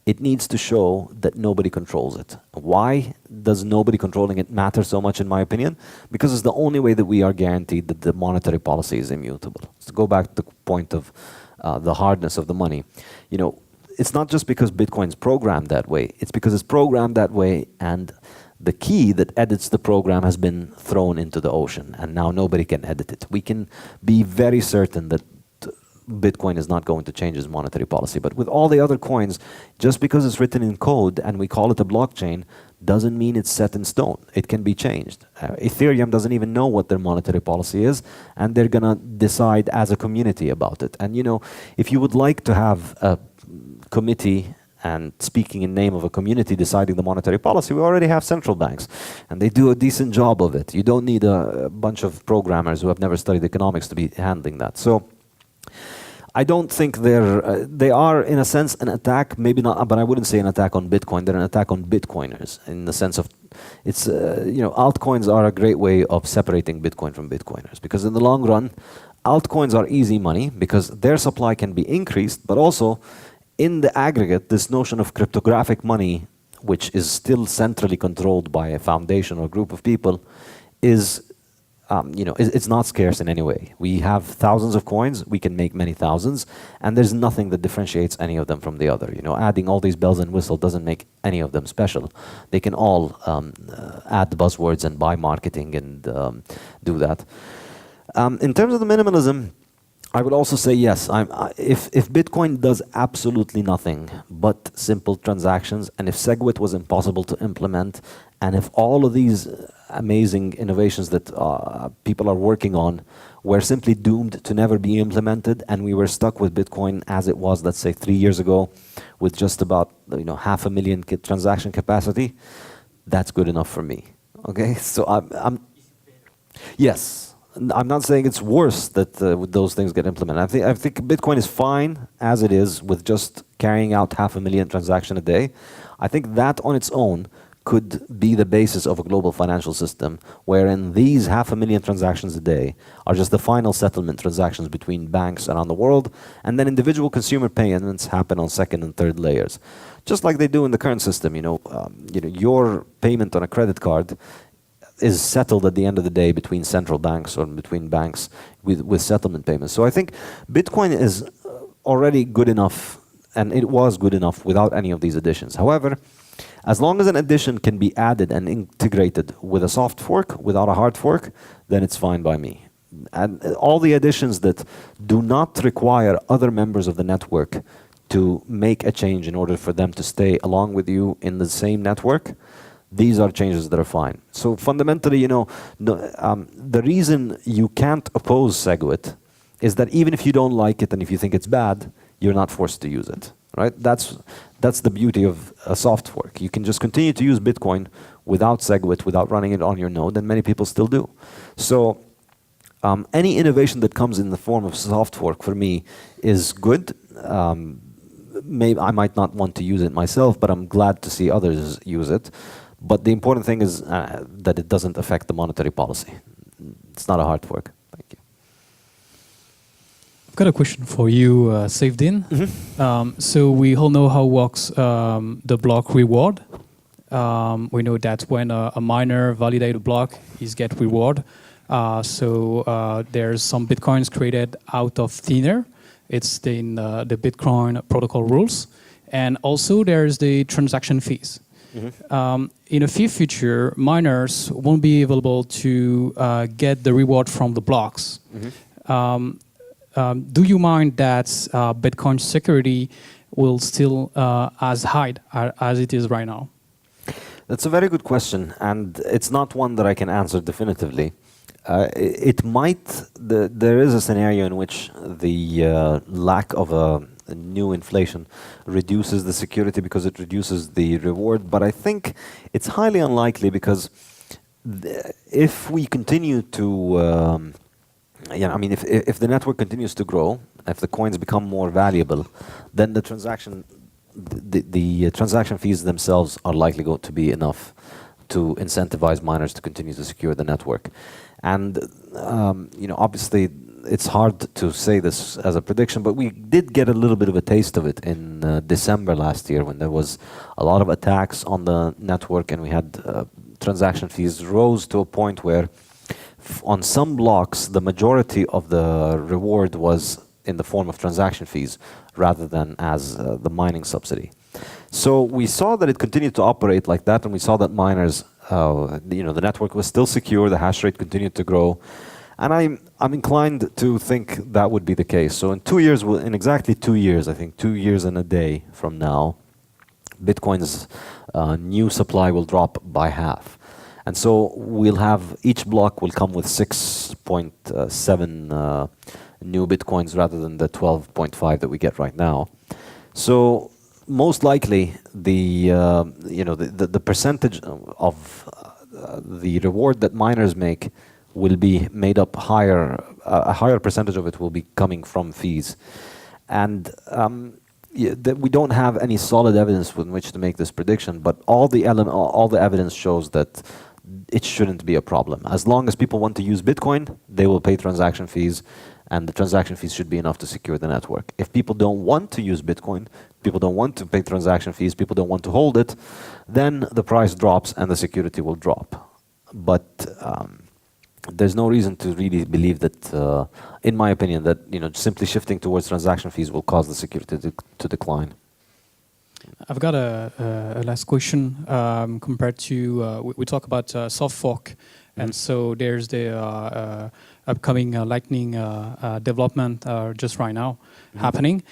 Speaker 1: it needs to show that nobody controls it. Why does nobody controlling it matter so much, in my opinion? Because it's the only way that we are guaranteed that the monetary policy is immutable. So go back to the point of the hardness of the money. You know, it's not just because Bitcoin's programmed that way. It's because it's programmed that way, and the key that edits the program has been thrown into the ocean, and now nobody can edit it. We can be very certain that Bitcoin is not going to change its monetary policy. But with all the other coins, just because it's written in code and we call it a blockchain, doesn't mean it's set in stone. It can be changed. Ethereum doesn't even know what their monetary policy is, and they're going to decide as a community about it. And you know, if you would like to have a committee and speaking in name of a community deciding the monetary policy, we already have central banks, and they do a decent job of it. You don't need a bunch of programmers who have never studied economics to be handling that. So I don't think they are in a sense an attack, maybe not, but I wouldn't say an attack on Bitcoin. They're an attack on Bitcoiners in the sense of it's, you know, altcoins are a great way of separating Bitcoin from Bitcoiners, because in the long run, altcoins are easy money because their supply can be increased, but also in the aggregate, this notion of cryptographic money, which is still centrally controlled by a foundation or group of people, is, you know, it's not scarce in any way. We have thousands of coins, we can make many thousands, and there's nothing that differentiates any of them from the other. You know, adding all these bells and whistles doesn't make any of them special. They can all add buzzwords and buy marketing and do that. In terms of the minimalism, I would also say yes. If Bitcoin does absolutely nothing but simple transactions, and if SegWit was impossible to implement, and if all of these amazing innovations that people are working on were simply doomed to never be implemented, and we were stuck with Bitcoin as it was, let's say 3 years ago, with just about 500,000 transaction capacity, that's good enough for me. Okay, so yes. I'm not saying it's worse that those things get implemented. I think Bitcoin is fine as it is with just carrying out 500,000 transactions a day. I think that on its own could be the basis of a global financial system wherein these 500,000 transactions a day are just the final settlement transactions between banks around the world, and then individual consumer payments happen on second and third layers. Just like they do in the current system, your payment on a credit card is settled at the end of the day between central banks or between banks with settlement payments. So I think Bitcoin is already good enough, and it was good enough without any of these additions. However, as long as an addition can be added and integrated with a soft fork without a hard fork, then it's fine by me. And all the additions that do not require other members of the network to make a change in order for them to stay along with you in the same network, these are changes that are fine. So fundamentally, the reason you can't oppose SegWit is that even if you don't like it and if you think it's bad, you're not forced to use it. right? That's the beauty of a soft fork. You can just continue to use Bitcoin without SegWit, without running it on your node, and many people still do. So any innovation that comes in the form of soft fork for me is good. Maybe I might not want to use it myself, but I'm glad to see others use it. But the important thing is that it doesn't affect the monetary policy. It's not a hard fork. Thank you.
Speaker 4: I've got a question for you, Saifedean. So we all know how works the block reward. We know that when a miner validates a block, he's get reward. So there's some Bitcoins created out of thin air. It's in the Bitcoin protocol rules. And also there's the transaction fees. In the future, miners won't be able to get the reward from the blocks. Do you mind that Bitcoin security will still as high as it is right now?
Speaker 1: That's a very good question, and it's not one that I can answer definitively. It might. There is a scenario in which the lack of a new inflation reduces the security because it reduces the reward, but I think it's highly unlikely because if we continue to, if the network continues to grow, if the coins become more valuable, then the transaction fees themselves are likely going to be enough to incentivize miners to continue to secure the network. And obviously, it's hard to say this as a prediction, but we did get a little bit of a taste of it in December last year when there was a lot of attacks on the network, and we had transaction fees rose to a point where on some blocks, the majority of the reward was in the form of transaction fees rather than as the mining subsidy. So we saw that it continued to operate like that, and we saw that miners, the network was still secure, the hash rate continued to grow, and I'm inclined to think that would be the case. So in 2 years, in exactly 2 years, I think 2 years and a day from now, Bitcoin's new supply will drop by half. And so we'll have, each block will come with 6.7 new Bitcoins rather than the 12.5 that we get right now. So most likely the percentage of the reward that miners make will be made up higher, a higher percentage of it will be coming from fees. And we don't have any solid evidence with which to make this prediction, but all the evidence shows that it shouldn't be a problem. As long as people want to use Bitcoin, they will pay transaction fees, and the transaction fees should be enough to secure the network. If people don't want to use Bitcoin, people don't want to pay transaction fees, people don't want to hold it, then the price drops and the security will drop. But there's no reason to really believe that, in my opinion, that simply shifting towards transaction fees will cause the security to decline.
Speaker 4: I've got a last question compared to, we talk about soft fork, and so there's the upcoming Lightning development just right now happening.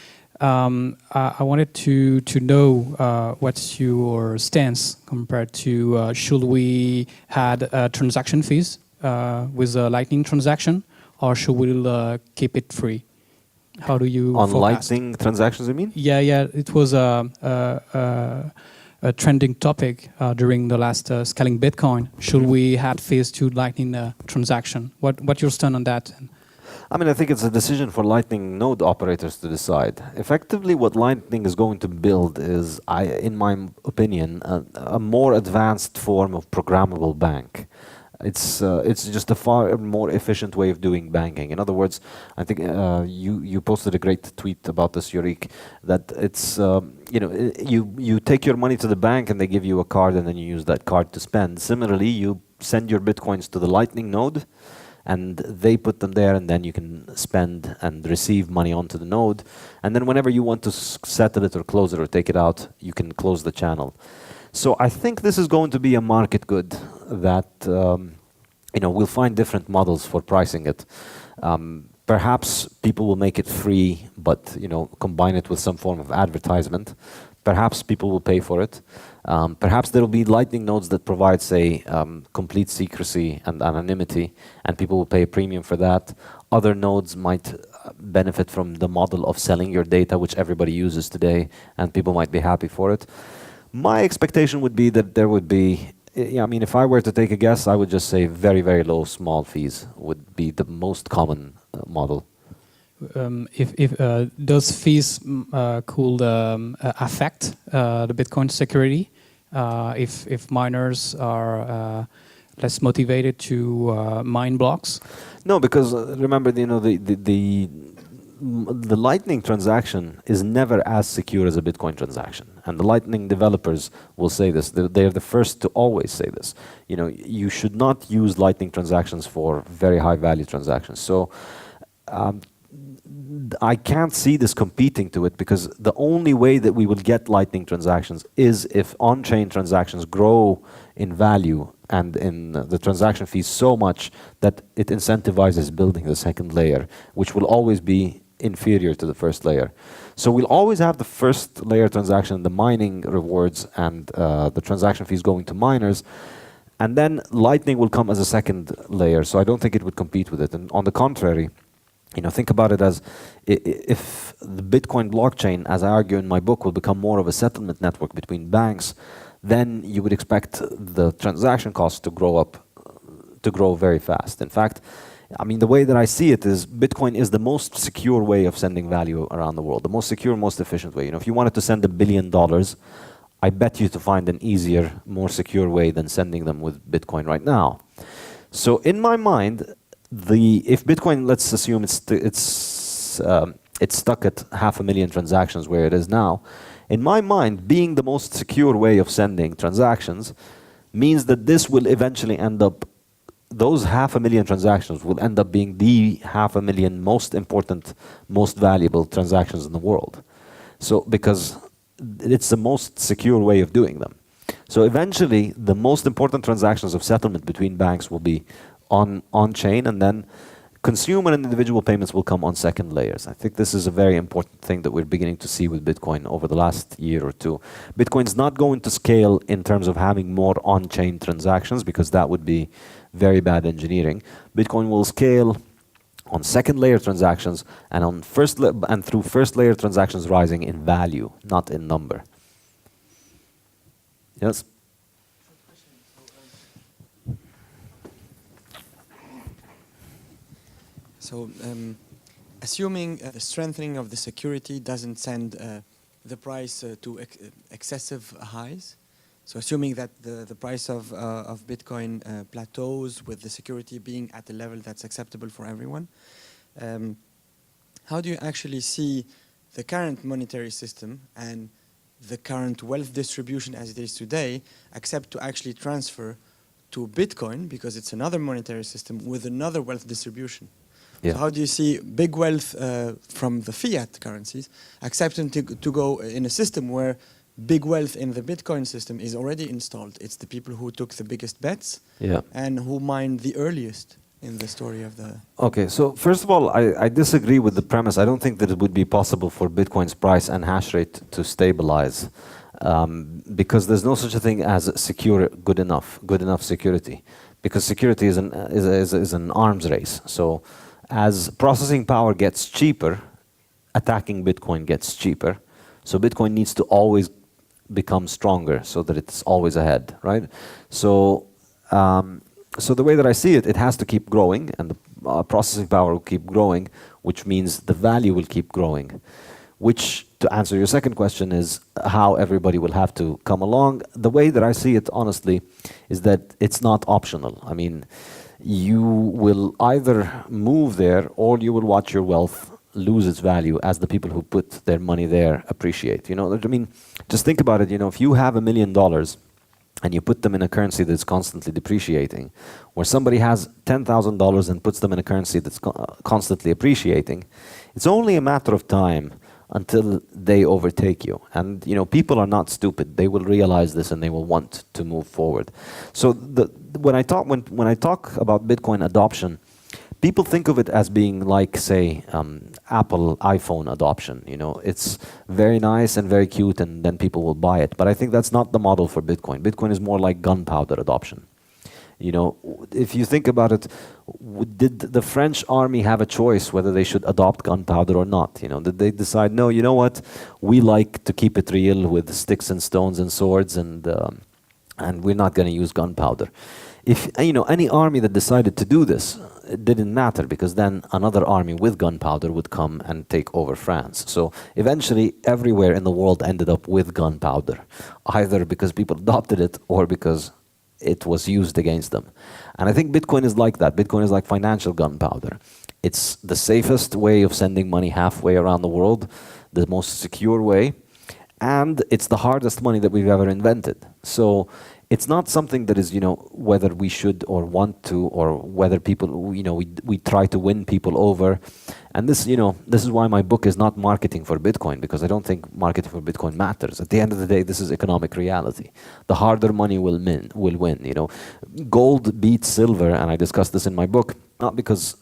Speaker 4: I wanted to know what's your stance compared to should we add transaction fees with a Lightning transaction, or should we keep it free? How do you
Speaker 1: on
Speaker 4: forecast?
Speaker 1: Lightning transactions, you mean?
Speaker 4: Yeah, it was a trending topic during the last scaling Bitcoin. Should we add fees to Lightning transaction? What's your stand on that?
Speaker 1: I mean, I think it's a decision for Lightning node operators to decide. Effectively, what Lightning is going to build is, in my opinion, a more advanced form of programmable bank. It's just a far more efficient way of doing banking. In other words, I think you posted a great tweet about this, Yurik, that it's you take your money to the bank and they give you a card and then you use that card to spend. Similarly, you send your Bitcoins to the Lightning node and they put them there, and then you can spend and receive money onto the node. And then whenever you want to settle it or close it or take it out, you can close the channel. So I think this is going to be a market good that we'll find different models for pricing it. Perhaps people will make it free, but combine it with some form of advertisement. Perhaps people will pay for it. Perhaps there will be Lightning nodes that provide, say, complete secrecy and anonymity, and people will pay a premium for that. Other nodes might benefit from the model of selling your data, which everybody uses today, and people might be happy for it. My expectation would be that there would be, I mean, if I were to take a guess, I would just say very, very low small fees would be the most common model.
Speaker 4: If those fees could affect the Bitcoin security, if miners are less motivated to mine blocks?
Speaker 1: No, because remember, you know, the Lightning transaction is never as secure as a Bitcoin transaction, and the Lightning developers will say this. They're the first to always say this. You know, you should not use Lightning transactions for very high value transactions. So I can't see this competing to it, because the only way that we will get Lightning transactions is if on-chain transactions grow in value and in the transaction fees so much that it incentivizes building the second layer, which will always be inferior to the first layer. So we'll always have the first layer transaction, the mining rewards and the transaction fees going to miners, and then Lightning will come as a second layer. So I don't think it would compete with it. And on the contrary, you know, think about it as if the Bitcoin blockchain, as I argue in my book, will become more of a settlement network between banks, then you would expect the transaction costs to grow very fast. In fact, I mean, the way that I see it is Bitcoin is the most secure way of sending value around the world, the most secure, most efficient way. You know, if you wanted to send $1 billion, I bet you to find an easier, more secure way than sending them with Bitcoin right now. So in my mind, if Bitcoin, let's assume it's stuck at 500,000 transactions where it is now, in my mind, being the most secure way of sending transactions means that this will eventually end up, those 500,000 transactions will end up being the 500,000 most important, most valuable transactions in the world. So, because it's the most secure way of doing them. So eventually, the most important transactions of settlement between banks will be on-chain, and then consumer and individual payments will come on second layers. I think this is a very important thing that we're beginning to see with Bitcoin over the last year or two. Bitcoin's not going to scale in terms of having more on-chain transactions, because that would be very bad engineering. Bitcoin will scale on second layer transactions and on through first layer transactions rising in value, not in number. Yes?
Speaker 5: So, assuming the strengthening of the security doesn't send the price to excessive highs, so assuming that the price of Bitcoin plateaus with the security being at a level that's acceptable for everyone, how do you actually see the current monetary system and the current wealth distribution as it is today accept to actually transfer to Bitcoin, because it's another monetary system with another wealth distribution?
Speaker 1: Yeah.
Speaker 5: So how do you see big wealth from the fiat currencies accepting to go in a system where big wealth in the Bitcoin system is already installed? It's the people who took the biggest bets,
Speaker 1: Yeah.
Speaker 5: and who mined the earliest in the story of the...
Speaker 1: Okay, so first of all, I disagree with the premise. I don't think that it would be possible for Bitcoin's price and hash rate to stabilize, because there's no such a thing as secure, good enough security, because security is an arms race. So as processing power gets cheaper, attacking Bitcoin gets cheaper. So Bitcoin needs to always become stronger so that it's always ahead, right? So, so the way that I see it, it has to keep growing, and the processing power will keep growing, which means the value will keep growing. Which, to answer your second question, is how everybody will have to come along. The way that I see it, honestly, is that it's not optional. I mean, you will either move there, or you will watch your wealth lose its value as the people who put their money there appreciate. You know, I mean, just think about it. You know, if you have $1 million and you put them in a currency that's constantly depreciating, where somebody has $10,000 and puts them in a currency that's constantly appreciating, it's only a matter of time until they overtake you. And you know, people are not stupid. They will realize this and they will want to move forward. So when I talk about Bitcoin adoption, people think of it as being like, say, Apple iPhone adoption. You know, it's very nice and very cute, and then people will buy it. But I think that's not the model for Bitcoin. Bitcoin is more like gunpowder adoption. You know, if you think about it, did the French army have a choice whether they should adopt gunpowder or not? You know, did they decide, no, you know what, we like to keep it real with sticks and stones and swords, and we're not going to use gunpowder? If you know, any army that decided to do this, it didn't matter, because then another army with gunpowder would come and take over France. So eventually everywhere in the world ended up with gunpowder, either because people adopted it or because it was used against them. And I think Bitcoin is like that. Bitcoin is like financial gunpowder. It's the safest way of sending money halfway around the world, the most secure way, and it's the hardest money that we've ever invented. So it's not something that is, you know, whether we should or want to, or whether people, you know, we try to win people over. And this, you know, this is why my book is not marketing for Bitcoin, because I don't think marketing for Bitcoin matters. At the end of the day, this is economic reality. The harder money will win, you know. Gold beats silver, and I discussed this in my book, not because,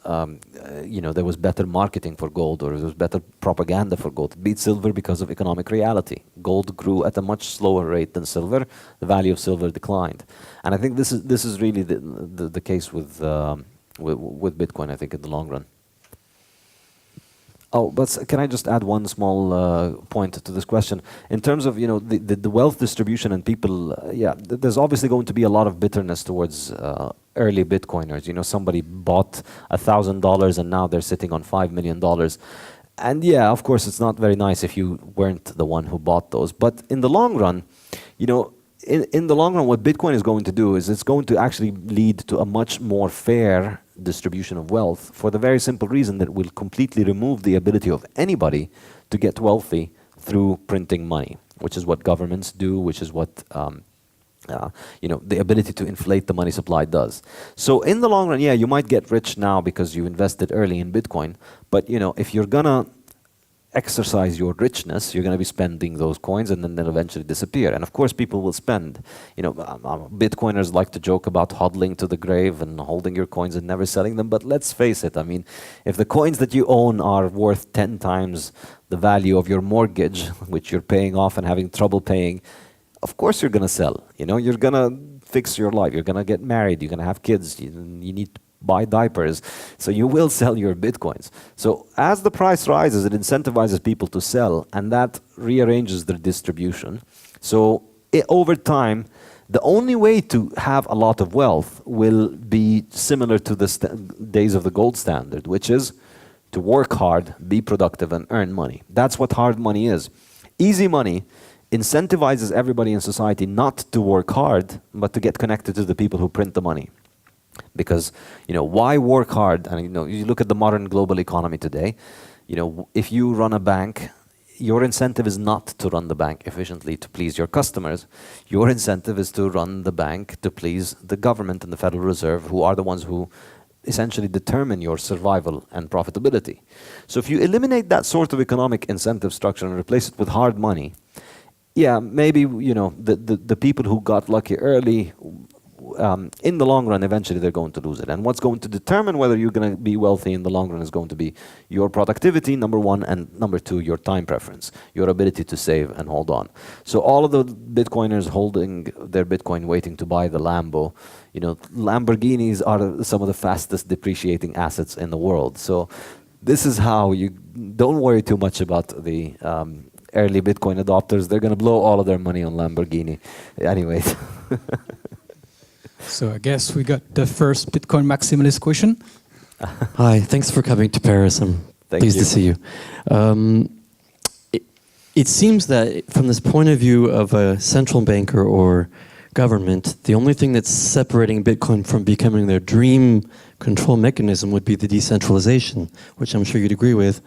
Speaker 1: you know, there was better marketing for gold or there was better propaganda for gold. It beats silver because of economic reality. Gold grew at a much slower rate than silver. The value of silver declined. And I think this is really the case with Bitcoin, I think, in the long run. Oh, but can I just add one small point to this question? In terms of, you know, the wealth distribution and people, there's obviously going to be a lot of bitterness towards early Bitcoiners. You know, somebody bought $1,000 and now they're sitting on $5 million. And yeah, of course, it's not very nice if you weren't the one who bought those. But in the long run, you know, in the long run, what Bitcoin is going to do is it's going to actually lead to a much more fair distribution of wealth, for the very simple reason that it will completely remove the ability of anybody to get wealthy through printing money, which is what governments do, which is what you know, the ability to inflate the money supply does. So in the long run, yeah, you might get rich now because you invested early in Bitcoin, but you know, if you're gonna exercise your richness, you're going to be spending those coins, and then they'll eventually disappear. And of course, people will spend. You know, Bitcoiners like to joke about hodling to the grave and holding your coins and never selling them. But let's face it, I mean, if the coins that you own are worth 10 times the value of your mortgage, which you're paying off and having trouble paying, of course you're going to sell. You know, you're going to fix your life. You're going to get married. You're going to have kids. You need to buy diapers, so you will sell your Bitcoins. So as the price rises, it incentivizes people to sell, and that rearranges the distribution. So over time, the only way to have a lot of wealth will be similar to the days of the gold standard, which is to work hard, be productive, and earn money. That's what hard money is. Easy money incentivizes everybody in society not to work hard, but to get connected to the people who print the money. Because, you know, why work hard? And, you know, you look at the modern global economy today, you know, if you run a bank, your incentive is not to run the bank efficiently to please your customers. Your incentive is to run the bank to please the government and the Federal Reserve, who are the ones who essentially determine your survival and profitability. So if you eliminate that sort of economic incentive structure and replace it with hard money, yeah, maybe, you know, the people who got lucky early, in the long run, eventually they're going to lose it. And what's going to determine whether you're going to be wealthy in the long run is going to be your productivity, number one, and number two, your time preference, your ability to save and hold on. So all of the Bitcoiners holding their Bitcoin waiting to buy the Lambo, you know, Lamborghinis are some of the fastest depreciating assets in the world. So this is how you don't worry too much about the early Bitcoin adopters. They're going to blow all of their money on Lamborghini. Anyway.
Speaker 4: So I guess we got the first Bitcoin maximalist question.
Speaker 6: Hi, thanks for coming to Paris. I'm pleased to see you. It seems that from this point of view of a central banker or government, the only thing that's separating Bitcoin from becoming their dream control mechanism would be the decentralization, which I'm sure you'd agree with.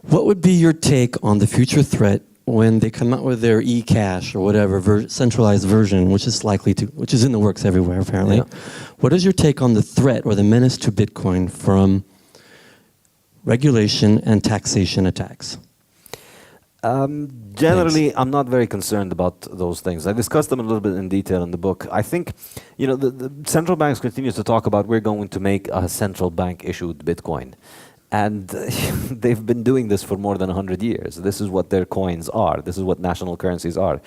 Speaker 6: What would be your take on the future threat when they come out with their e-cash or whatever centralized version, which is in the works everywhere apparently? Yeah. What is your take on the threat or the menace to Bitcoin from regulation and taxation attacks?
Speaker 1: Generally, I'm not very concerned about those things. I discussed them a little bit in detail in the book. I think, you know, the central banks continue to talk about we're going to make a central bank issued Bitcoin. And they've been doing this for more than 100 years. This is what their coins are. This is what national currencies are.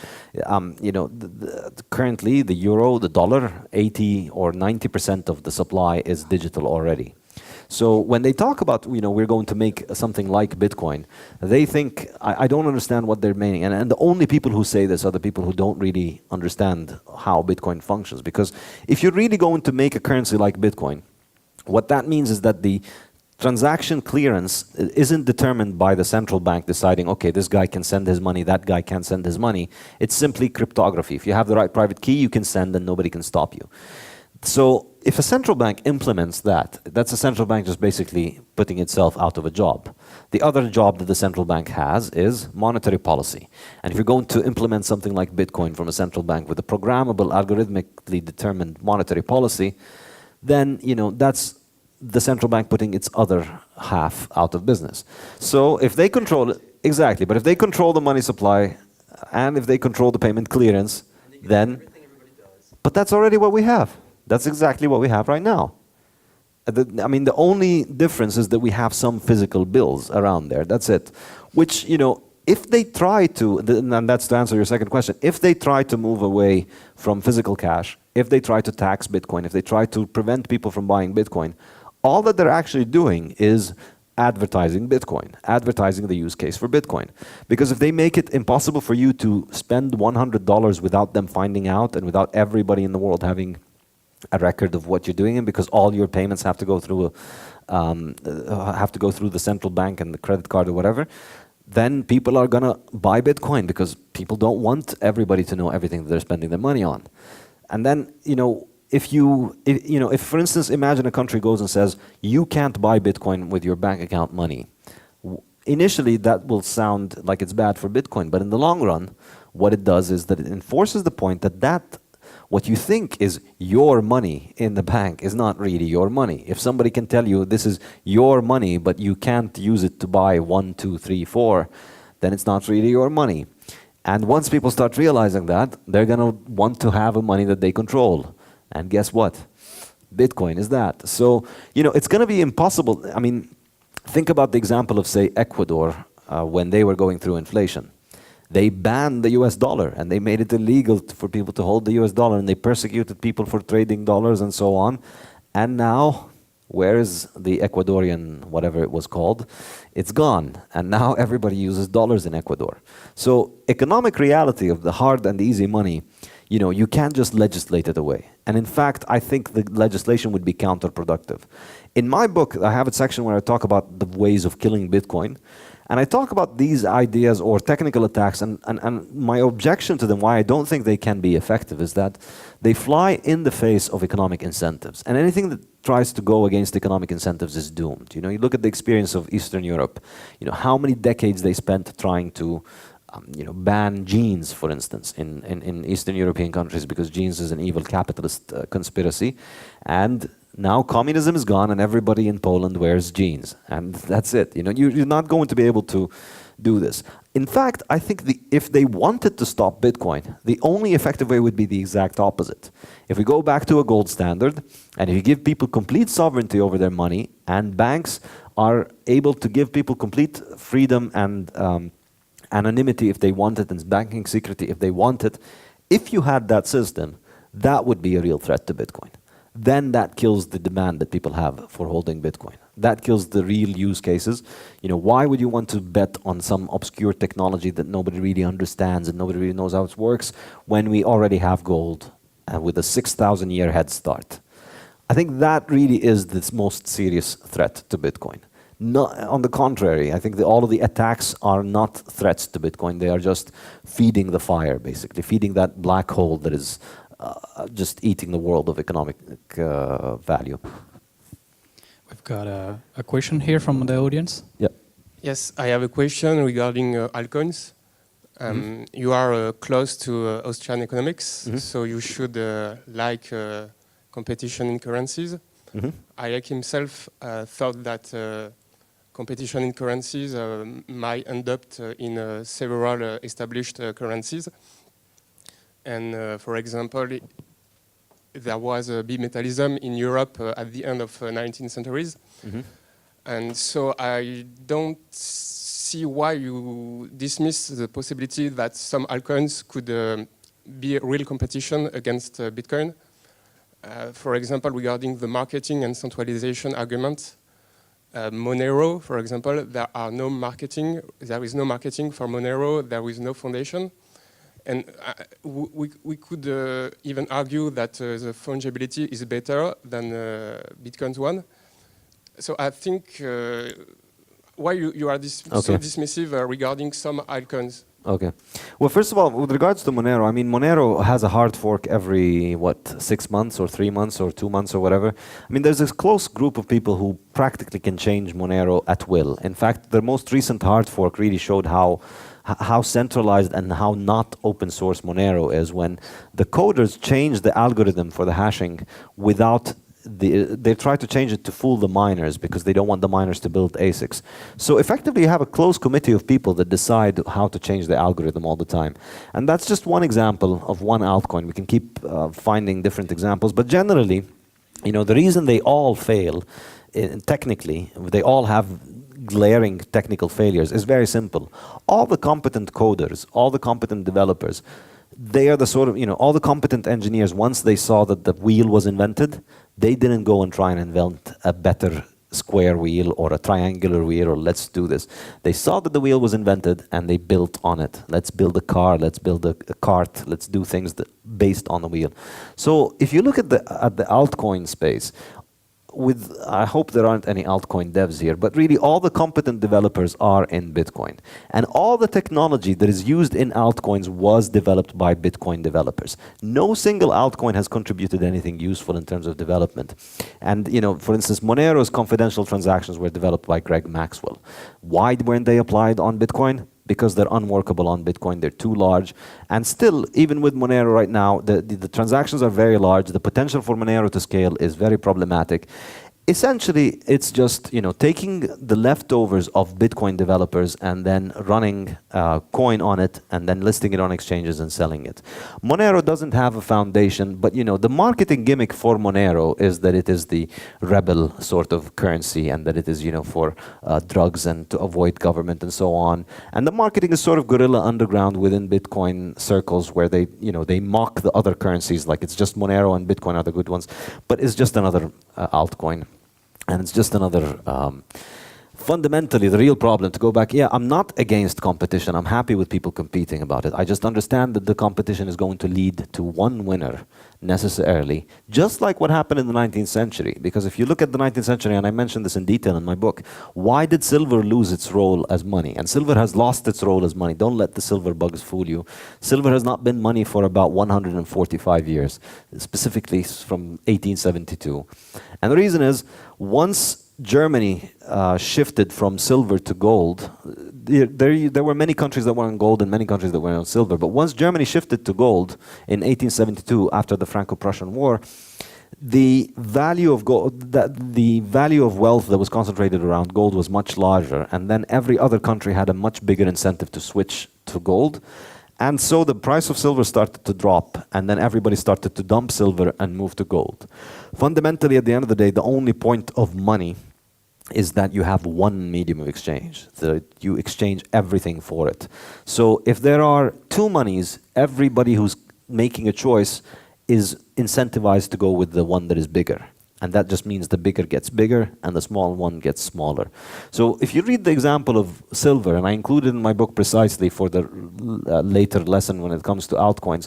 Speaker 1: Currently, the euro, the dollar, 80 or 90% of the supply is digital already. So when they talk about, we're going to make something like Bitcoin, they think, I don't understand what they're meaning. And the only people who say this are the people who don't really understand how Bitcoin functions. Because if you're really going to make a currency like Bitcoin, what that means is that the transaction clearance isn't determined by the central bank deciding, okay, this guy can send his money, that guy can't send his money. It's simply cryptography. If you have the right private key, you can send and nobody can stop you. So if a central bank implements that, that's a central bank just basically putting itself out of a job. The other job that the central bank has is monetary policy. And if you're going to implement something like Bitcoin from a central bank with a programmable, algorithmically determined monetary policy, then that's the central bank putting its other half out of business. So if they control it, exactly, but if they control the money supply and if they control the payment clearance, then, but that's already what we have. That's exactly what we have right now. The only difference is that we have some physical bills around there. That's it. Which, if they try to, and that's to answer your second question, if they try to move away from physical cash, if they try to tax Bitcoin, if they try to prevent people from buying Bitcoin, all that they're actually doing is advertising Bitcoin, advertising the use case for Bitcoin. Because if they make it impossible for you to spend $100 without them finding out and without everybody in the world having a record of what you're doing, and because all your payments have to go through the central bank and the credit card or whatever, then people are gonna buy Bitcoin because people don't want everybody to know everything that they're spending their money on. And then, if for instance, imagine a country goes and says, you can't buy Bitcoin with your bank account money. Initially, that will sound like it's bad for Bitcoin, but in the long run, what it does is that it enforces the point that what you think is your money in the bank is not really your money. If somebody can tell you this is your money, but you can't use it to buy 1, 2, 3, 4, then it's not really your money. And once people start realizing that, they're going to want to have a money that they control. And guess what? Bitcoin is that. So, it's going to be impossible. Think about the example of, say, Ecuador when they were going through inflation. They banned the US dollar and they made it illegal for people to hold the US dollar, and they persecuted people for trading dollars and so on. And now, where is the Ecuadorian, whatever it was called? It's gone. And now everybody uses dollars in Ecuador. So economic reality of the hard and easy money, you can't just legislate it away. And in fact, I think the legislation would be counterproductive. In my book, I have a section where I talk about the ways of killing Bitcoin. And I talk about these ideas or technical attacks, and my objection to them, why I don't think they can be effective, is that they fly in the face of economic incentives. And anything that tries to go against economic incentives is doomed. You look at the experience of Eastern Europe, how many decades they spent trying to ban jeans, for instance, in Eastern European countries, because jeans is an evil capitalist conspiracy. And now communism is gone and everybody in Poland wears jeans. And that's it. You're not going to be able to do this. In fact, I think if they wanted to stop Bitcoin, the only effective way would be the exact opposite. If we go back to a gold standard, and if you give people complete sovereignty over their money, and banks are able to give people complete freedom and anonymity if they want it, and banking security if they want it, if you had that system, that would be a real threat to Bitcoin. Then that kills the demand that people have for holding Bitcoin. That kills the real use cases. Why would you want to bet on some obscure technology that nobody really understands and nobody really knows how it works when we already have gold and with a 6,000-year head start? I think that really is the most serious threat to Bitcoin. On the contrary, I think all of the attacks are not threats to Bitcoin. They are just feeding the fire, basically, feeding that black hole that is just eating the world of economic value.
Speaker 4: We've got a question here from the audience.
Speaker 1: Yeah.
Speaker 7: Yes, I have a question regarding altcoins. You are close to Austrian economics, so you should like competition in currencies. Hayek himself thought that competition in currencies might end up in several established currencies. And for example, there was a bimetallism in Europe at the end of 19th centuries. And so I don't see why you dismiss the possibility that some altcoins could be a real competition against Bitcoin. For example, regarding the marketing and centralization argument, Monero, for example, there is no marketing for Monero, there is no foundation. And we could even argue that the fungibility is better than Bitcoin's one. So I think why you are so dismissive regarding some altcoins.
Speaker 1: Okay. Well, first of all, with regards to Monero, I mean, Monero has a hard fork every, 6 months or 3 months or 2 months or whatever. I mean, there's this close group of people who practically can change Monero at will. In fact, the most recent hard fork really showed how centralized and how not open source Monero is when the coders change the algorithm for the hashing without they try to change it to fool the miners because they don't want the miners to build ASICs. So effectively you have a close committee of people that decide how to change the algorithm all the time. And that's just one example of one altcoin. We can keep finding different examples, but generally, the reason they all fail, technically, they all have glaring technical failures, is very simple. All the competent coders, all the competent developers, they are the sort of, all the competent engineers, once they saw that the wheel was invented, they didn't go and try and invent a better square wheel or a triangular wheel or let's do this. They saw that the wheel was invented and they built on it. Let's build a car, let's build a cart, let's do things based on the wheel. So if you look at the altcoin space, I hope there aren't any altcoin devs here, but really all the competent developers are in Bitcoin. And all the technology that is used in altcoins was developed by Bitcoin developers. No single altcoin has contributed anything useful in terms of development. And, for instance, Monero's confidential transactions were developed by Greg Maxwell. Why weren't they applied on Bitcoin? Because they're unworkable on Bitcoin, they're too large. And still, even with Monero right now, the transactions are very large. The potential for Monero to scale is very problematic. Essentially, it's just taking the leftovers of Bitcoin developers and then running coin on it and then listing it on exchanges and selling it. Monero doesn't have a foundation, but the marketing gimmick for Monero is that it is the rebel sort of currency and that it is for drugs and to avoid government and so on. And the marketing is sort of guerrilla underground within Bitcoin circles where they they mock the other currencies like it's just Monero and Bitcoin are the good ones, but it's just another altcoin. And it's just another, fundamentally, the real problem, to go back, I'm not against competition. I'm happy with people competing about it. I just understand that the competition is going to lead to one winner, necessarily, just like what happened in the 19th century. Because if you look at the 19th century, and I mentioned this in detail in my book, why did silver lose its role as money? And silver has lost its role as money. Don't let the silver bugs fool you. Silver has not been money for about 145 years, specifically from 1872. And the reason is, once Germany shifted from silver to gold, there were many countries that were on gold and many countries that were on silver. But once Germany shifted to gold in 1872 after the Franco-Prussian War, the value of gold, the value of wealth that was concentrated around gold was much larger, and then every other country had a much bigger incentive to switch to gold. And so the price of silver started to drop, and then everybody started to dump silver and move to gold. Fundamentally, at the end of the day, the only point of money is that you have one medium of exchange, that you exchange everything for it. So if there are two monies, everybody who's making a choice is incentivized to go with the one that is bigger. And that just means the bigger gets bigger and the small one gets smaller. So if you read the example of silver, and I included in my book precisely for the later lesson when it comes to altcoins,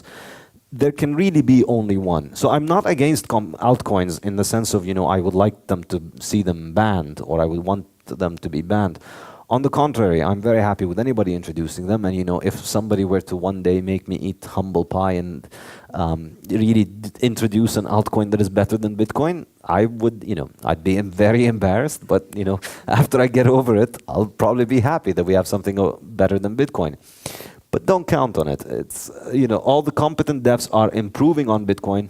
Speaker 1: there can really be only one. So I'm not against altcoins in the sense of, I would like them to see them banned, or I would want them to be banned. On the contrary, I'm very happy with anybody introducing them. And, if somebody were to one day make me eat humble pie and really introduce an altcoin that is better than Bitcoin, I would, I'd be very embarrassed. But, after I get over it, I'll probably be happy that we have something better than Bitcoin. But don't count on it. It's, all the competent devs are improving on Bitcoin.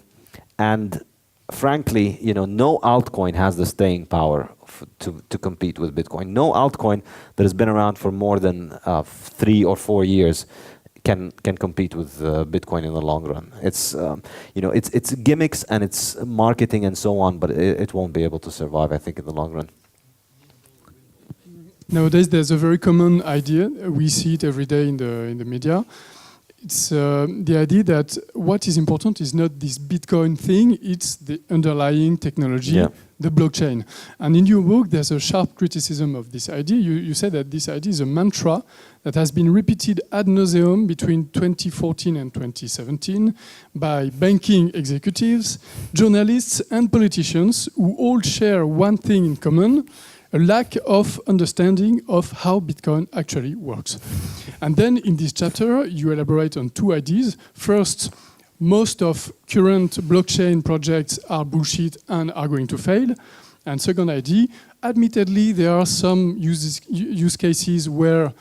Speaker 1: And frankly, no altcoin has the staying power to compete with Bitcoin. No altcoin that has been around for more than 3 or 4 years can compete with Bitcoin in the long run. It's it's gimmicks and it's marketing and so on, but it won't be able to survive, I think, in the long run.
Speaker 2: Nowadays, there's a very common idea. We see it every day in the media. It's the idea that what is important is not this Bitcoin thing, it's the underlying technology, the blockchain. And in your book, there's a sharp criticism of this idea. You said that this idea is a mantra that has been repeated ad nauseum between 2014 and 2017 by banking executives, journalists, and politicians who all share one thing in common: a lack of understanding of how Bitcoin actually works. And then in this chapter, you elaborate on two ideas. First, most of current blockchain projects are bullshit and are going to fail. And second idea, admittedly, there are some use cases where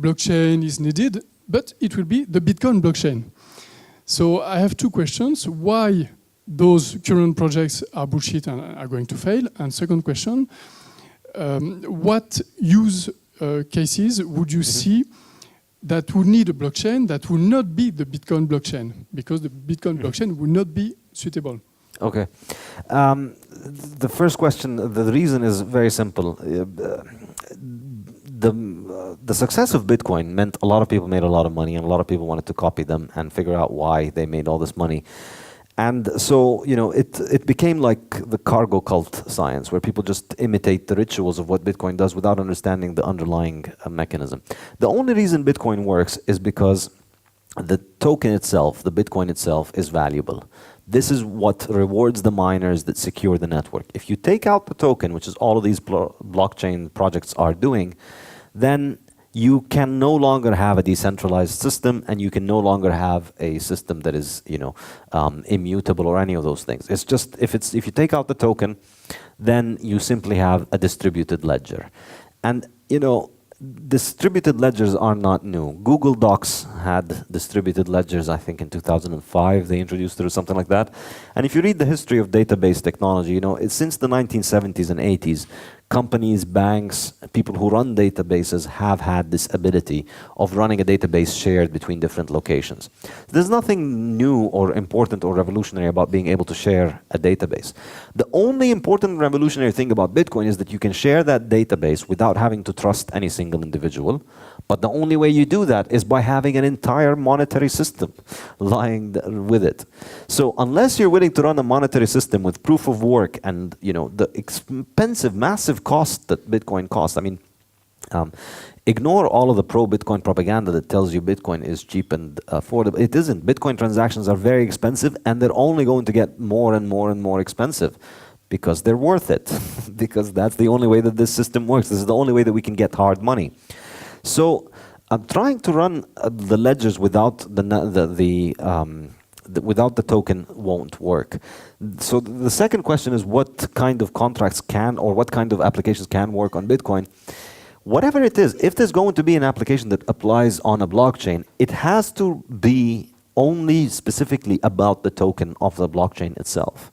Speaker 2: blockchain is needed, but it will be the Bitcoin blockchain. So I have two questions. Why those current projects are bullshit and are going to fail? And second question, what use cases would you see that would need a blockchain that will not be the Bitcoin blockchain, because the Bitcoin blockchain will not be suitable?
Speaker 1: Okay. The first question, the reason is very simple. The success of Bitcoin meant a lot of people made a lot of money, and a lot of people wanted to copy them and figure out why they made all this money. And so, it became like the cargo cult science, where people just imitate the rituals of what Bitcoin does without understanding the underlying mechanism. The only reason Bitcoin works is because the token itself, the Bitcoin itself, is valuable. This is what rewards the miners that secure the network. If you take out the token, which is all of these blockchain projects are doing, then you can no longer have a decentralized system, and you can no longer have a system that is, immutable or any of those things. It's just if you take out the token, then you simply have a distributed ledger. And distributed ledgers are not new. Google Docs had distributed ledgers, I think in 2005 they introduced it or something like that. And if you read the history of database technology, since the 1970s and 80s, companies, banks, people who run databases have had this ability of running a database shared between different locations. There's nothing new or important or revolutionary about being able to share a database. The only important revolutionary thing about Bitcoin is that you can share that database without having to trust any single individual. But the only way you do that is by having an entire monetary system lying with it. So unless you're willing to run a monetary system with proof of work and the expensive, massive cost that Bitcoin costs, ignore all of the pro-Bitcoin propaganda that tells you Bitcoin is cheap and affordable. It isn't. Bitcoin transactions are very expensive, and they're only going to get more and more and more expensive because they're worth it. Because that's the only way that this system works. This is the only way that we can get hard money. So trying to run the ledgers without without the token won't work. So the second question is, what kind of contracts can, or what kind of applications can work on Bitcoin? Whatever it is, if there's going to be an application that applies on a blockchain, it has to be only specifically about the token of the blockchain itself.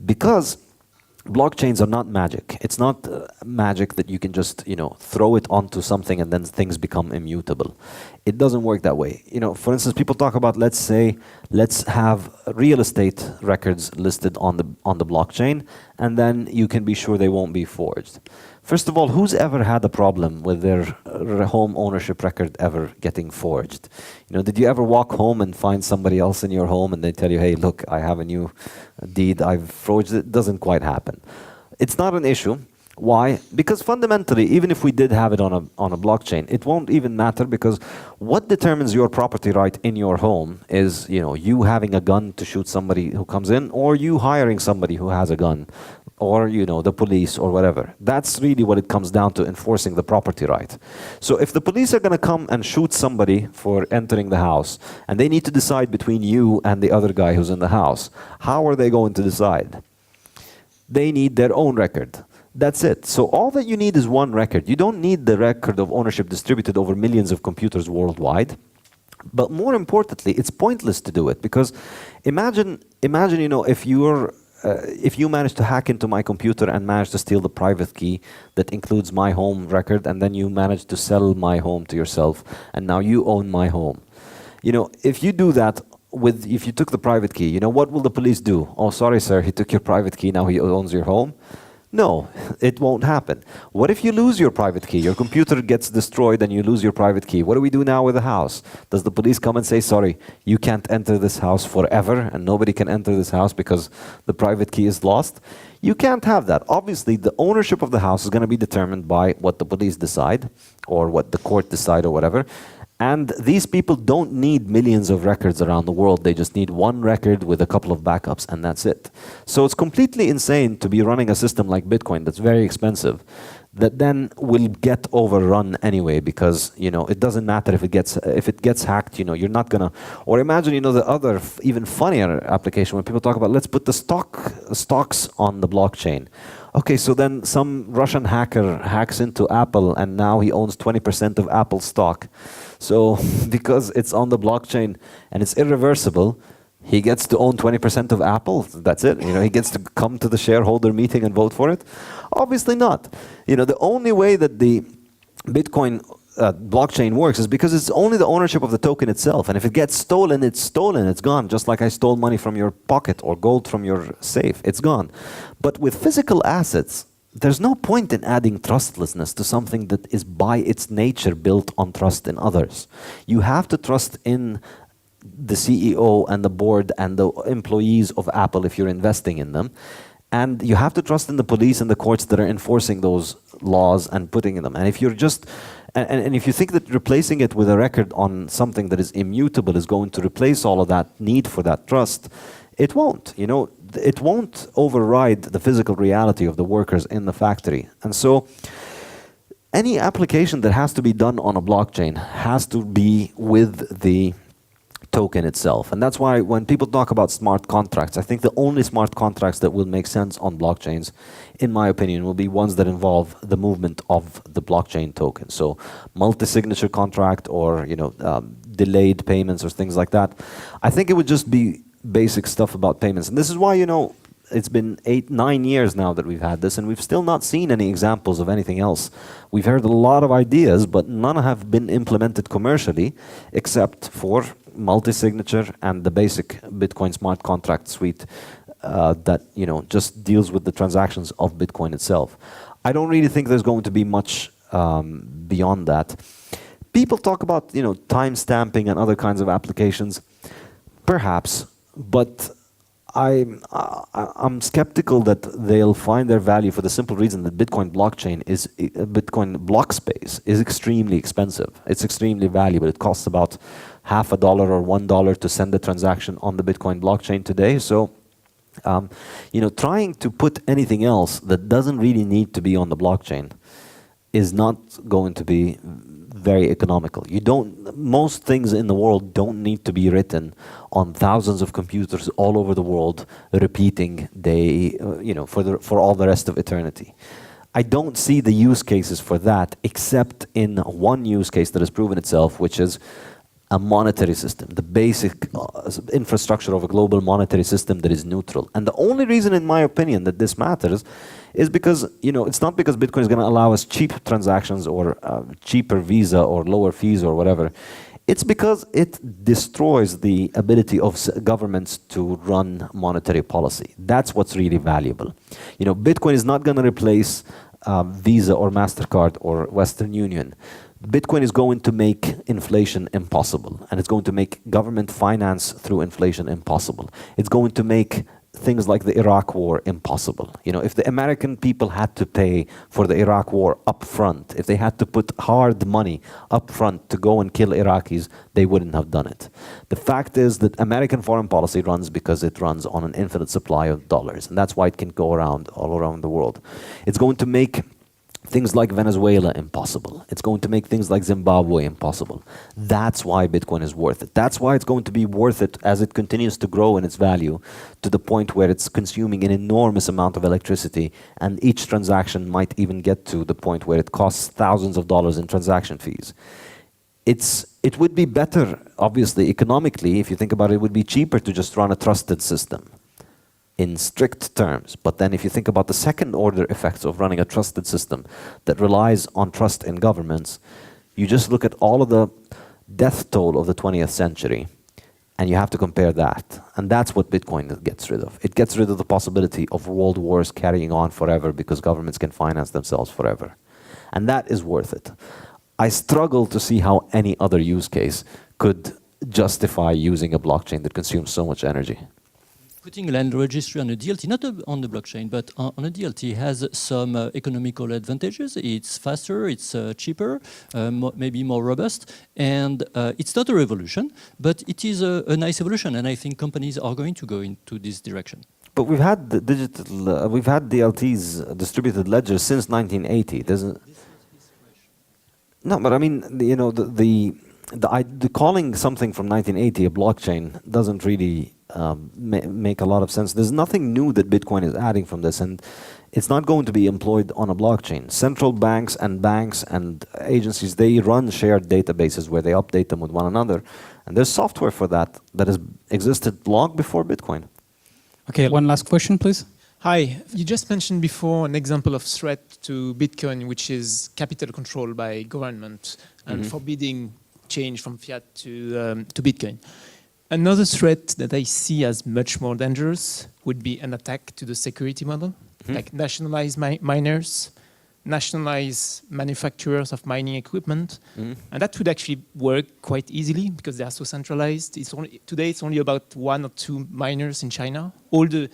Speaker 1: Because blockchains are not magic. It's not magic that you can just, throw it onto something and then things become immutable. It doesn't work that way. For instance, people talk about, let's have real estate records listed on the blockchain, and then you can be sure they won't be forged. First of all, who's ever had a problem with their home ownership record ever getting forged? Did you ever walk home and find somebody else in your home and they tell you, hey, look, I have a new deed, I've forged it? It doesn't quite happen. It's not an issue. Why? Because fundamentally, even if we did have it on a blockchain, it won't even matter, because what determines your property right in your home is, you having a gun to shoot somebody who comes in, or you hiring somebody who has a gun, or the police or whatever. That's really what it comes down to, enforcing the property right. So if the police are going to come and shoot somebody for entering the house, and they need to decide between you and the other guy who's in the house, how are they going to decide? They need their own record. That's it. So all that you need is one record. You don't need the record of ownership distributed over millions of computers worldwide. But more importantly, it's pointless to do it, because imagine, if you manage to hack into my computer and manage to steal the private key that includes my home record, and then you manage to sell my home to yourself, and now you own my home. If you do that, if you took the private key, what will the police do? Oh, sorry, sir, he took your private key, now he owns your home. No, it won't happen. What if you lose your private key? Your computer gets destroyed and you lose your private key. What do we do now with the house? Does the police come and say, sorry, you can't enter this house forever and nobody can enter this house because the private key is lost? You can't have that. Obviously, the ownership of the house is going to be determined by what the police decide or what the court decide or whatever. And these people don't need millions of records around the world. They just need one record with a couple of backups, and that's it. So it's completely insane to be running a system like Bitcoin that's very expensive, that then will get overrun anyway, because it doesn't matter if it gets hacked. You're not gonna. Or imagine the other even funnier application when people talk about, let's put the stocks on the blockchain. Okay, so then some Russian hacker hacks into Apple and now he owns 20% of Apple stock. So because it's on the blockchain and it's irreversible, he gets to own 20% of Apple. That's it. He gets to come to the shareholder meeting and vote for it. Obviously not. The only way that the Bitcoin blockchain works is because it's only the ownership of the token itself. And if it gets stolen, it's stolen. It's gone. Just like I stole money from your pocket or gold from your safe. It's gone. But with physical assets, there's no point in adding trustlessness to something that is by its nature built on trust in others. You have to trust in the CEO and the board and the employees of Apple if you're investing in them. And you have to trust in the police and the courts that are enforcing those laws and putting in them. And if you're just and if you think that replacing it with a record on something that is immutable is going to replace all of that need for that trust, it won't. It won't override the physical reality of the workers in the factory. And so any application that has to be done on a blockchain has to be with the token itself. And that's why when people talk about smart contracts, I think the only smart contracts that will make sense on blockchains, in my opinion, will be ones that involve the movement of the blockchain token. So multi-signature contract or delayed payments or things like that. I think it would just be basic stuff about payments. And this is why, it's been 8-9 years now that we've had this, and we've still not seen any examples of anything else. We've heard a lot of ideas, but none have been implemented commercially, except for multi-signature and the basic Bitcoin smart contract suite that just deals with the transactions of Bitcoin itself. I don't really think there's going to be much beyond that. People talk about time stamping and other kinds of applications, perhaps, but I'm skeptical that they'll find their value for the simple reason that Bitcoin block space is extremely expensive. It's extremely valuable. It costs about $0.50 or $1 to send a transaction on the Bitcoin blockchain today. So, trying to put anything else that doesn't really need to be on the blockchain is not going to be very economical. Most things in the world don't need to be written on thousands of computers all over the world, repeating for all the rest of eternity. I don't see the use cases for that, except in one use case that has proven itself, which is a monetary system, the basic infrastructure of a global monetary system that is neutral. And the only reason, in my opinion, that this matters is because, it's not because Bitcoin is going to allow us cheap transactions or cheaper Visa or lower fees or whatever. It's because it destroys the ability of governments to run monetary policy. That's what's really valuable. Bitcoin is not going to replace Visa or MasterCard or Western Union. Bitcoin is going to make inflation impossible, and it's going to make government finance through inflation impossible. It's going to make things like the Iraq War impossible. If the American people had to pay for the Iraq War up front, if they had to put hard money up front to go and kill Iraqis, they wouldn't have done it. The fact is that American foreign policy runs because it runs on an infinite supply of dollars, and that's why it can go around all around the world. It's going to make things like Venezuela impossible. It's going to make things like Zimbabwe impossible. That's why Bitcoin is worth it. That's why it's going to be worth it as it continues to grow in its value to the point where it's consuming an enormous amount of electricity, and each transaction might even get to the point where it costs thousands of dollars in transaction fees. It would be better, obviously, economically, if you think about it, it would be cheaper to just run a trusted system in strict terms. But then if you think about the second order effects of running a trusted system that relies on trust in governments, you just look at all of the death toll of the 20th century. And you have to compare that. And that's what Bitcoin gets rid of. It gets rid of the possibility of world wars carrying on forever because governments can finance themselves forever. And that is worth it. I struggle to see how any other use case could justify using a blockchain that consumes so much energy.
Speaker 3: Putting land registry on a DLT, not on the blockchain, but on a DLT has some economical advantages. It's faster, it's cheaper, maybe more robust, and it's not a revolution, but it is a nice evolution, and I think companies are going to go into this direction.
Speaker 1: But we've had the digital, we've had DLTs, distributed ledgers, since 1980. Doesn't? No, but I mean, you know, the calling something from 1980 a blockchain doesn't really make a lot of sense. There's nothing new that Bitcoin is adding from this, and it's not going to be employed on a blockchain. Central banks and agencies, they run shared databases where they update them with one another, and there's software for that has existed long before Bitcoin.
Speaker 4: Okay, one last question, please.
Speaker 8: Hi, you just mentioned before an example of threat to Bitcoin, which is capital control by government and forbidding change from fiat to Bitcoin. Another threat that I see as much more dangerous would be an attack to the security model, like nationalize miners, nationalize manufacturers of mining equipment, and that would actually work quite easily because they are so centralized. Today it's only about 1 or 2 miners in China. All the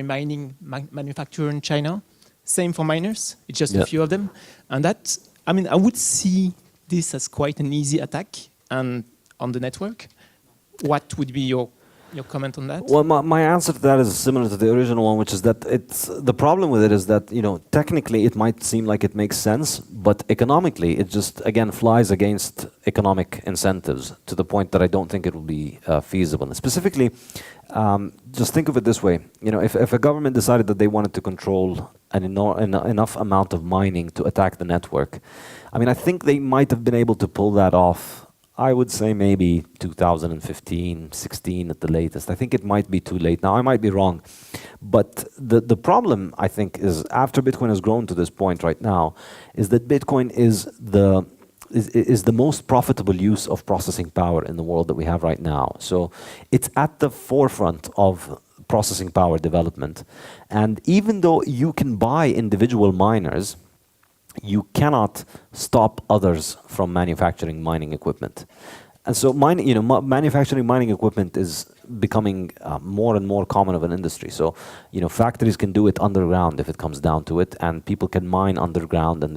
Speaker 8: mining manufacturer in China. Same for miners. It's just a few of them, and that, I mean, I would see this as quite an easy attack and on the network. What would be your comment on that?
Speaker 1: Well, my answer to that is similar to the original one, which is that the problem with it is that, you know, technically it might seem like it makes sense, but economically it just, again, flies against economic incentives to the point that I don't think it will be feasible. And specifically, just think of it this way. You know, if a government decided that they wanted to control enough amount of mining to attack the network, I mean, I think they might have been able to pull that off. I would say maybe 2015, 16 at the latest. I think it might be too late now. I might be wrong. But the problem, I think, is after Bitcoin has grown to this point right now, is that Bitcoin is the most profitable use of processing power in the world that we have right now. So it's at the forefront of processing power development. And even though you can buy individual miners, you cannot stop others from manufacturing mining equipment. And so manufacturing mining equipment is becoming more and more common of an industry. So, you know, factories can do it underground if it comes down to it, and people can mine underground, and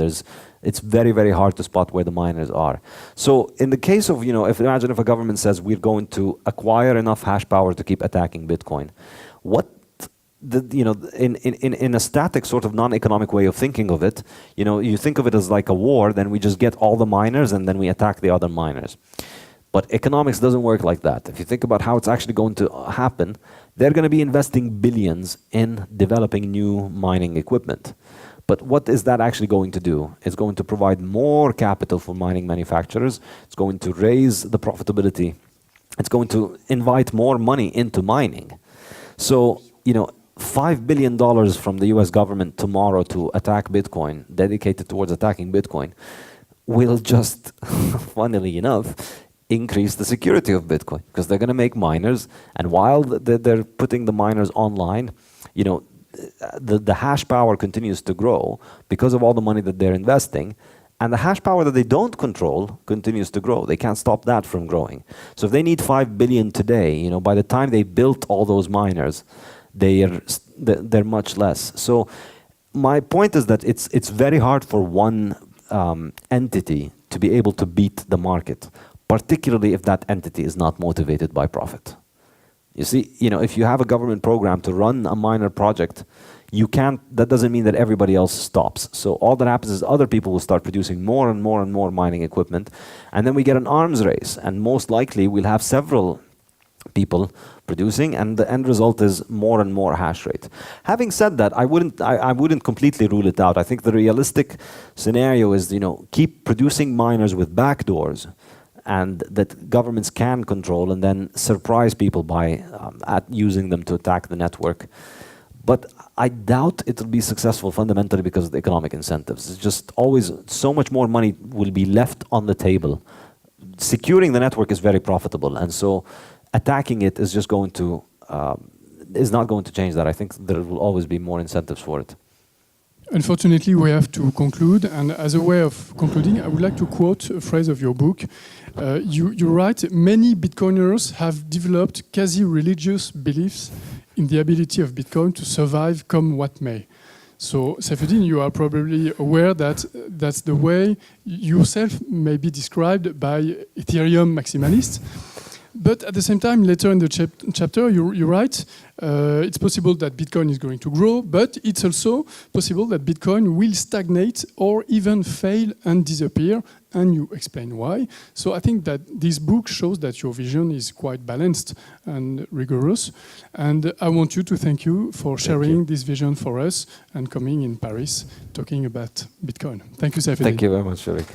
Speaker 1: it's very, very hard to spot where the miners are. So in the case of, you know, imagine if a government says we're going to acquire enough hash power to keep attacking Bitcoin, in a static sort of non-economic way of thinking of it, you know, you think of it as like a war, then we just get all the miners and then we attack the other miners. But economics doesn't work like that. If you think about how it's actually going to happen, they're going to be investing billions in developing new mining equipment. But what is that actually going to do? It's going to provide more capital for mining manufacturers. It's going to raise the profitability. It's going to invite more money into mining. So, you know, $5 billion from the US government tomorrow to attack Bitcoin, dedicated towards attacking Bitcoin, will just, funnily enough, increase the security of Bitcoin, because they're going to make miners, and while they're putting the miners online, you know, the hash power continues to grow because of all the money that they're investing, and the hash power that they don't control continues to grow. They can't stop that from growing. So if they need 5 billion today, you know, by the time they built all those miners, they're much less. So my point is that it's very hard for one entity to be able to beat the market, particularly if that entity is not motivated by profit. You see, you know, if you have a government program to run a miner project, that doesn't mean that everybody else stops. So all that happens is other people will start producing more and more and more mining equipment, and then we get an arms race, and most likely we'll have several people producing, and the end result is more and more hash rate. Having said that, I wouldn't completely rule it out. I think the realistic scenario is, you know, keep producing miners with backdoors, and that governments can control, and then surprise people by using them to attack the network. But I doubt it will be successful fundamentally because of the economic incentives. It's just always so much more money will be left on the table securing the network is very profitable, and so attacking it is just going to is not going to change that. I think there will always be more incentives for it.
Speaker 2: Unfortunately, we have to conclude, and as a way of concluding, I would like to quote a phrase of your book. You write, many Bitcoiners have developed quasi-religious beliefs in the ability of Bitcoin to survive come what may. So, Saifedean, you are probably aware that that's the way yourself may be described by Ethereum maximalists. But at the same time, later in the chapter, you write, it's possible that Bitcoin is going to grow, but it's also possible that Bitcoin will stagnate or even fail and disappear, and you explain why. So I think that this book shows that your vision is quite balanced and rigorous, and I want you to thank you for sharing this vision for us and coming in Paris, talking about Bitcoin. Thank you, Saifedean.
Speaker 1: Thank you very much, Eric.